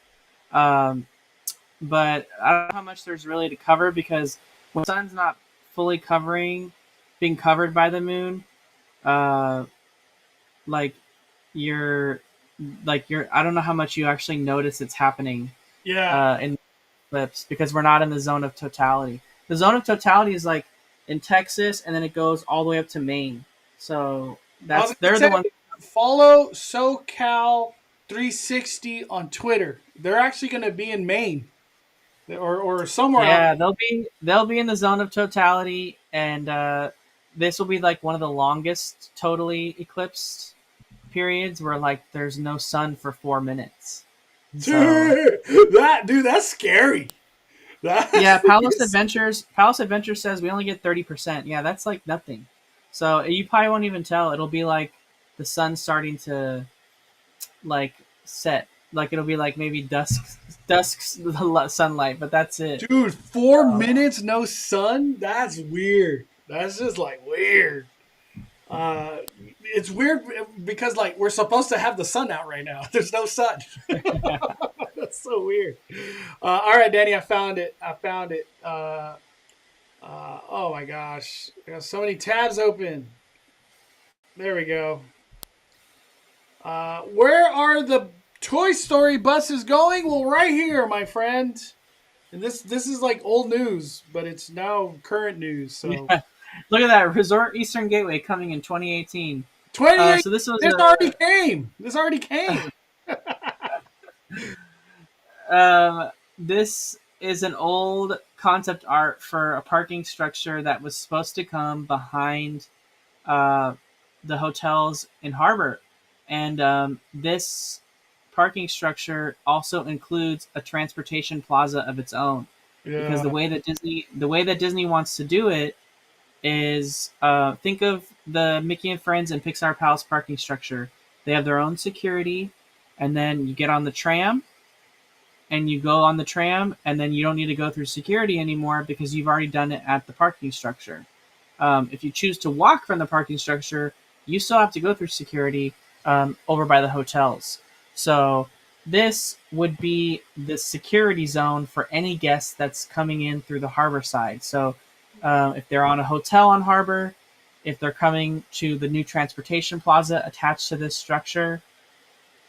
But I don't know how much there's really to cover, because when the sun's not fully being covered by the moon, like you're I don't know how much you actually notice it's happening. Yeah. In the eclipse, because we're not in the zone of totality. The zone of totality is like in Texas, and then it goes all the way up to Maine. So they're the ones. Follow SoCal 360 on Twitter. They're actually going to be in Maine. Or somewhere. Yeah, they'll be in the zone of totality, and this will be like one of the longest totally eclipsed periods where like there's no sun for 4 minutes. Dude, that's scary. Yeah, Palace Adventures says we only get 30%. Yeah, that's like nothing. So you probably won't even tell. It'll be like the sun starting to like set. Like it'll be like maybe dusk sunlight, but that's it. Dude, 4 minutes no sun? That's weird. That's just like weird. It's weird because like we're supposed to have the sun out right now. There's no sun. That's so weird. All right, Danny, I found it. Oh my gosh, I got so many tabs open. There we go. Where are the Toy Story buses going? Well, right here, my friend. And this is like old news, but it's now current news. So Yeah. Look at that, Resort Eastern Gateway coming in 2018. 28. So this was This already came. This already came. This is an old concept art for a parking structure that was supposed to come behind the hotels in Harbor, and this parking structure also includes a transportation plaza of its own. Because Yeah. the way that Disney wants to do it is think of the Mickey and Friends and Pixar Palace parking structure. They have their own security, and then you get on the tram, and you go on the tram, and then you don't need to go through security anymore because you've already done it at the parking structure. If you choose to walk from the parking structure, you still have to go through security over by the hotels. So this would be the security zone for any guest that's coming in through the harbor side. So if they're on a hotel on harbor, if they're coming to the new transportation plaza attached to this structure,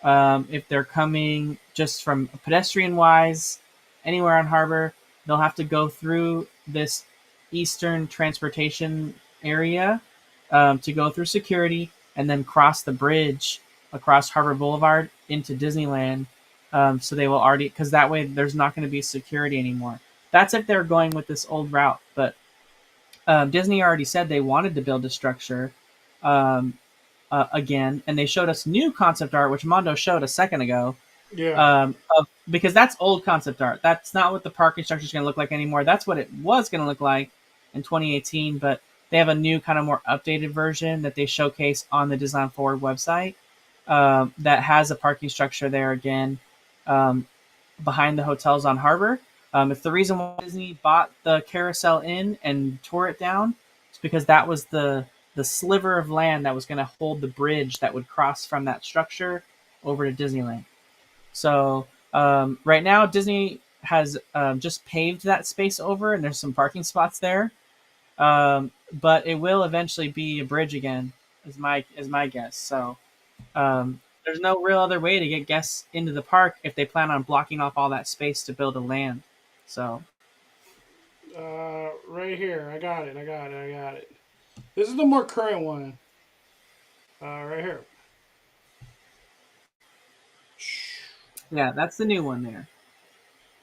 if they're coming just from pedestrian wise anywhere on harbor, they'll have to go through this eastern transportation area to go through security and then cross the bridge across Harbor Boulevard into Disneyland. So they will already, because that way there's not going to be security anymore. That's if they're going with this old route. But Disney already said they wanted to build a structure again, and they showed us new concept art, which Mondo showed a second ago. Yeah. Because that's old concept art. That's not what the parking structure is going to look like anymore. That's what it was going to look like in 2018, but they have a new kind of more updated version that they showcase on the Disneyland Forward website that has a parking structure there again behind the hotels on Harbor. It's the reason why Disney bought the Carousel Inn and tore it down. It's because that was the sliver of land that was going to hold the bridge that would cross from that structure over to Disneyland. So right now, Disney has just paved that space over, and there's some parking spots there. But it will eventually be a bridge again, is my guess. So there's no real other way to get guests into the park if they plan on blocking off all that space to build a land. So Right here. I got it. This is the more current one. Right here. yeah, that's the new one there.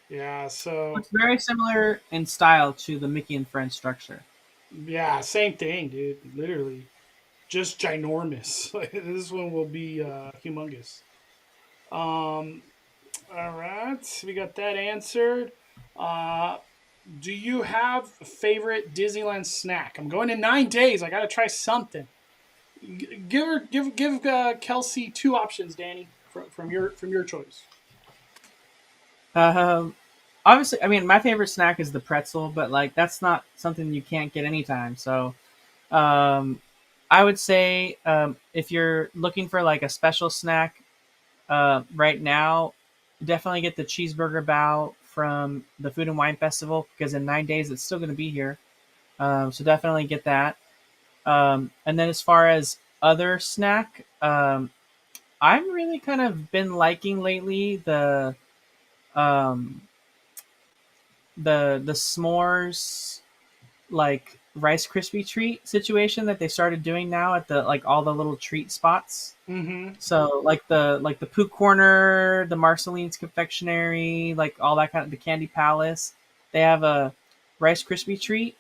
Yeah. So It's very similar in style to the Mickey and Friends structure. yeah, same thing, dude. Literally, just ginormous. This one will be humongous. All right, we got that answered. Do you have a favorite Disneyland snack? I'm going in 9 days. I gotta try something. Give Kelsey 2 options, Danny, from your choice. Obviously, I mean, my favorite snack is the pretzel, but like that's not something you can't get anytime. So, I would say if you're looking for like a special snack right now, definitely get the cheeseburger bao from the Food and Wine Festival because in 9 days it's still going to be here. So definitely get that. And then as far as other snack, I'm really kind of been liking lately um, the s'mores like Rice Krispie treat situation that they started doing now at the like all the little treat spots. Mm-hmm. So like the Pooh Corner, the Marceline's Confectionery, like all that kind of the Candy Palace, they have a Rice Krispie treat,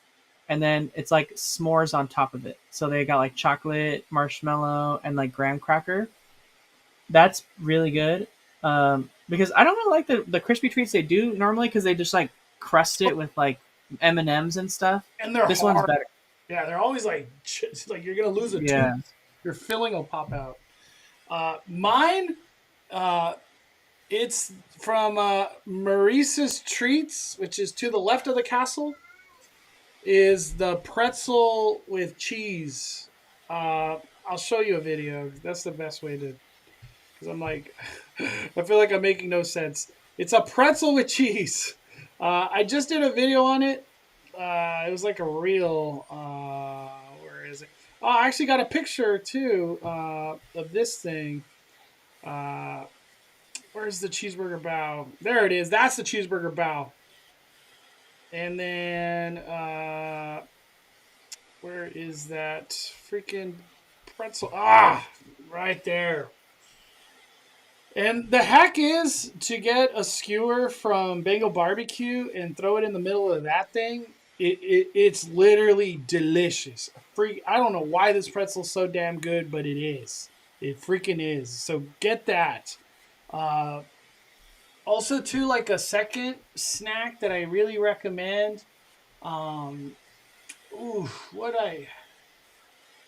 and then it's like s'mores on top of it. So they got like chocolate, marshmallow, and like graham cracker. That's really good. Because I don't really like the crispy treats they do normally because they just like crust it with like M&Ms and stuff. And they're This hard. one's better. Yeah, they're always like it's like you're gonna lose a Yeah. tooth. Your filling will pop out. Mine, it's from Maurice's Treats, which is to the left of the castle. Is the pretzel with cheese I'll show you a video. That's the best way to. Because I'm like, I feel like I'm making no sense. It's a pretzel with cheese. I just did a video on it. It was like a reel. Where is it? Oh, I actually got a picture too of this thing. Where's the cheeseburger bao? There it is. That's the cheeseburger bao. And then where is that freaking pretzel? Ah, right there. And the hack is to get a skewer from Bengal Barbecue and throw it in the middle of that thing. It's literally delicious. I don't know why this pretzel's so damn good, but it is. It freaking is. So get that. Also, too, like a second snack that I really recommend.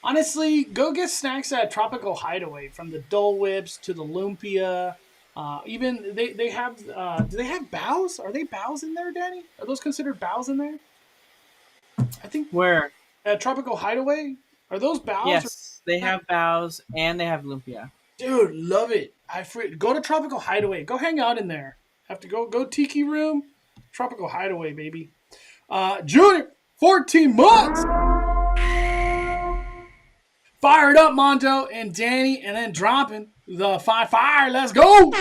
Honestly, go get snacks at Tropical Hideaway, from the Dole Whips to the Lumpia. Even they have. Do they have bows? Are they bows in there, Danny? Are those considered bows in there? I think Where? At Tropical Hideaway. Are those bows? Yes, they have bows and they have lumpia. Dude, love it. Go to Tropical Hideaway. Go hang out in there. Have to go Tiki Room. Tropical Hideaway, baby. Junior, 14 months. Fired up, Mondo and Danny, and then dropping the fire. Let's go.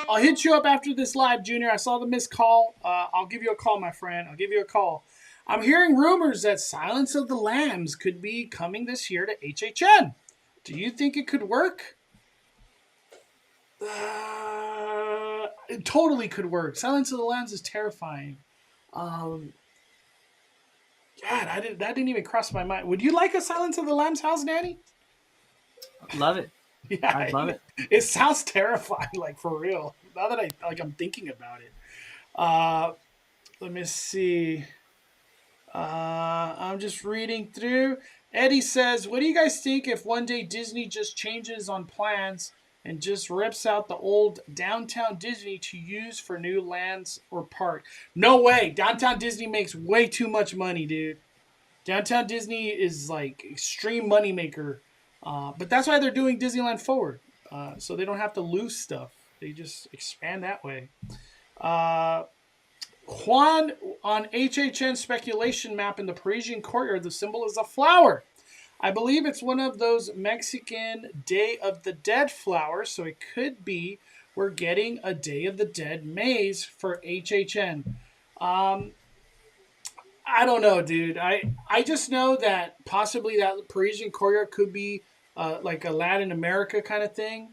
I'll hit you up after this live, Junior. I saw the missed call. I'll give you a call, my friend. I'll give you a call. I'm hearing rumors that Silence of the Lambs could be coming this year to HHN. Do you think it could work? It totally could work. Silence of the Lambs is terrifying. God, that didn't even cross my mind. Would you like a Silence of the Lambs house, Danny? Love it. Yeah, I'd love it. It sounds terrifying, like for real. Now that I'm thinking about it. Let me see. I'm just reading through. Eddie says, what do you guys think if one day Disney just changes on plans and just rips out the old Downtown Disney to use for new lands or park? No way. Downtown Disney makes way too much money, dude. Downtown Disney is like extreme moneymaker. But that's why they're doing Disneyland Forward. So they don't have to lose stuff. They just expand that way. Juan, on HHN speculation map in the Parisian courtyard, the symbol is a flower. I believe it's one of those Mexican Day of the Dead flowers, so it could be we're getting a Day of the Dead maze for HHN. I don't know, dude. I just know that possibly that Parisian courtyard could be like a Latin America kind of thing,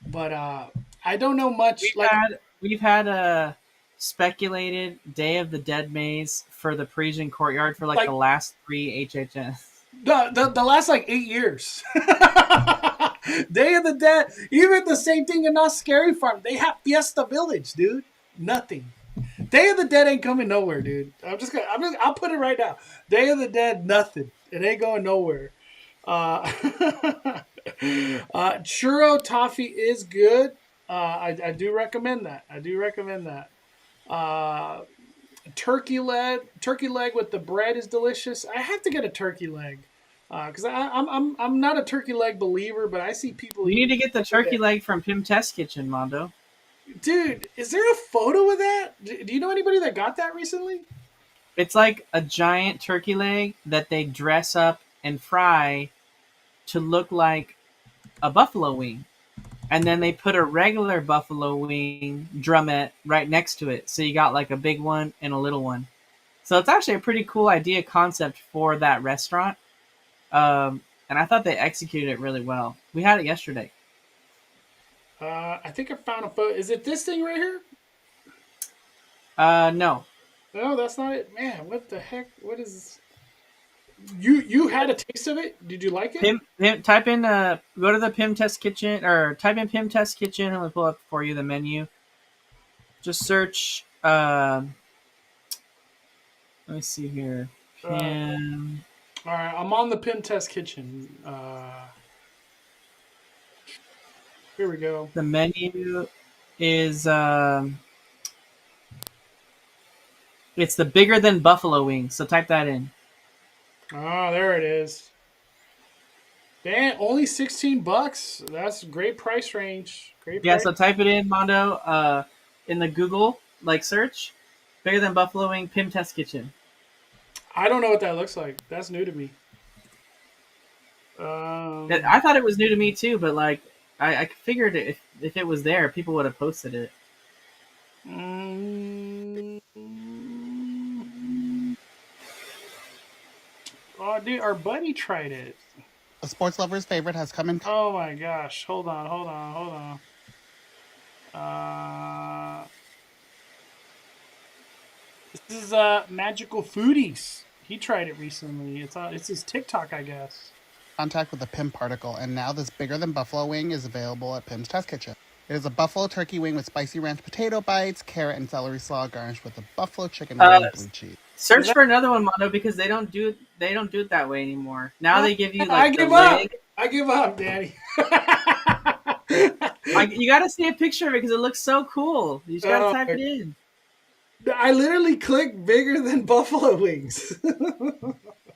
but I don't know much. We've had a speculated Day of the Dead maze for the Parisian courtyard for like the last 3 HHNs. The last like 8 years. Day of the Dead, even the same thing in Not Scary Farm. They have Fiesta Village, dude. Nothing. Day of the Dead ain't coming nowhere, dude. I'll put it right now. Day of the Dead, nothing. It ain't going nowhere. Churro toffee is good. I do recommend that. Turkey leg with the bread is delicious. I have to get a turkey leg because I'm not a turkey leg believer, but I see people. You need to get the turkey leg from Pim Test Kitchen, Mondo. Dude, is there a photo of that? Do you know anybody that got that recently? It's like a giant turkey leg that they dress up and fry to look like a buffalo wing. And then they put a regular buffalo wing drumette right next to it. So you got like a big one and a little one. So it's actually a pretty cool idea concept for that restaurant. And I thought they executed it really well. We had it yesterday. I think I found a photo. Is it this thing right here? No. No, that's not it. Man, what the heck? What is this? You had a taste of it? Did you like it? Pim, type in go to the Pim Test Kitchen or type in Pim Test Kitchen and we'll pull up for you the menu. Just search let me see here. Pim. All right, I'm on the Pim Test Kitchen. Here we go. The menu is it's the bigger than buffalo wings. So type that in. Oh, there it is. Damn, only $16. That's a great price range. Great Yeah, price. so type it in, Mondo, in the Google search. Bigger than Buffalo Wing Pim Test Kitchen. I don't know what that looks like. That's new to me. I thought it was new to me too, but like I figured if it was there, people would have posted it. Oh, dude, our buddy tried it. A sports lover's favorite has come in. Oh my gosh! Hold on. This is Magical Foodies. He tried it recently. It's his TikTok, I guess. Contact with a Pim particle, and now this bigger than buffalo wing is available at Pim's Test Kitchen. It is a buffalo turkey wing with spicy ranch potato bites, carrot, and celery slaw garnished with a buffalo chicken wing and blue cheese. Search for another one, Mondo, because they don't do it that way anymore. Now they give you like I give up. I give up, Danny. You got to see a picture of it because it looks so cool. You just got to type it in. I literally clicked bigger than buffalo wings.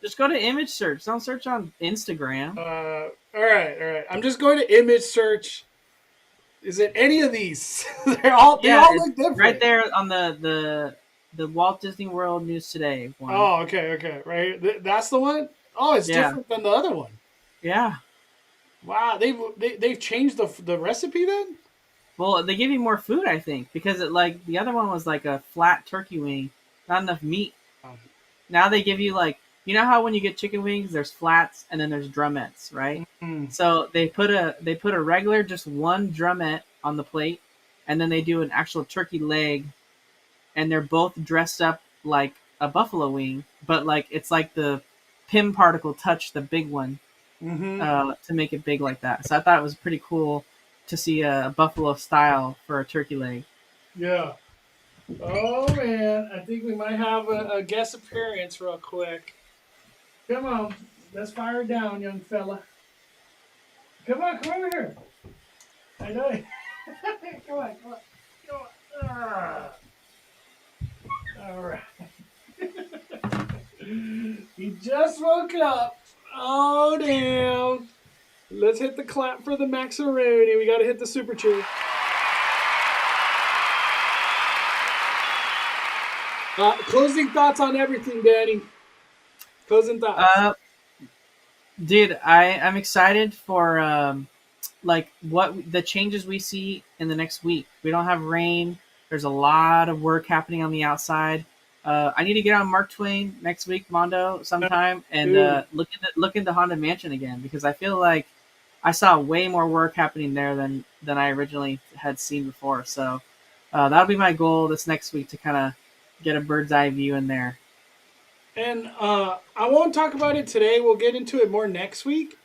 Just go to image search. Don't search on Instagram. All right. I'm just going to image search. Is it any of these? they all look different. Right there on the Walt Disney World News Today one. Oh, okay. Right, that's the one. Oh, it's different than the other one. Yeah. Wow, they've changed the recipe then. Well, they give you more food, I think, because the other one was like a flat turkey wing, not enough meat. Now they give you you know how when you get chicken wings, there's flats and then there's drumettes, right? Mm-hmm. So they put a regular just one drumette on the plate, and then they do an actual turkey leg, and they're both dressed up like a buffalo wing, but it's like the Pim particle touch the big one to make it big like that. So I thought it was pretty cool to see a buffalo style for a turkey leg. Yeah. Oh man, I think we might have a guest appearance real quick. Come on, let's fire it down, young fella. Come on over here. I know it. Come on. All right. He just woke up. Oh damn. Let's hit the clap for the Maxaroni. We got to hit the super chew. Closing thoughts on everything, Danny. Closing thoughts. Dude, I'm excited for what the changes we see in the next week. We don't have rain. There's a lot of work happening on the outside. I need to get on Mark Twain next week, Mondo, sometime, and look into Haunted Mansion again, because I feel like I saw way more work happening there than I originally had seen before. So that'll be my goal this next week, to kind of get a bird's eye view in there. And I won't talk about it today. We'll get into it more next week.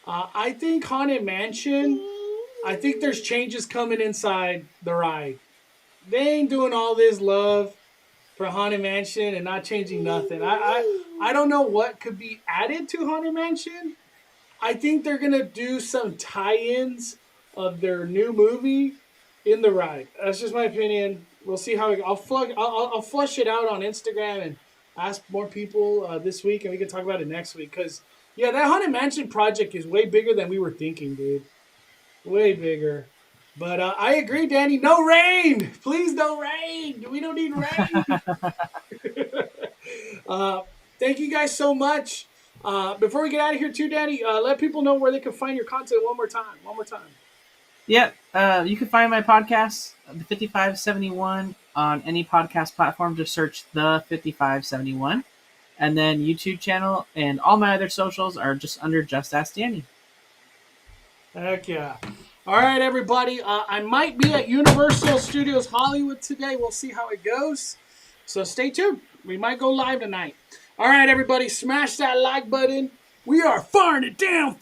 I think Haunted Mansion, I think there's changes coming inside the ride. They ain't doing all this love for Haunted Mansion and not changing nothing. I don't know what could be added to Haunted Mansion. I think they're going to do some tie-ins of their new movie in the ride. That's just my opinion. We'll see how I'll flush it out on Instagram and ask more people this week, and we can talk about it next week. Because, that Haunted Mansion project is way bigger than we were thinking, dude. Way bigger. But I agree, Danny. No rain! Please, no rain! We don't need rain! Thank you guys so much. Before we get out of here too, Danny, let people know where they can find your content one more time. Yeah, you can find my podcast, the 5571, on any podcast platform. Just search the 5571. And then YouTube channel and all my other socials are just under Just Ask Danny. Heck yeah. All right, everybody. I might be at Universal Studios Hollywood today. We'll see how it goes. So stay tuned. We might go live tonight. All right, everybody. Smash that like button. We are firing it down.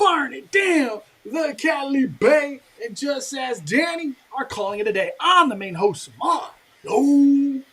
The Cali Bay and Just Ask Danny are calling it a day. I'm the main host, Mondo.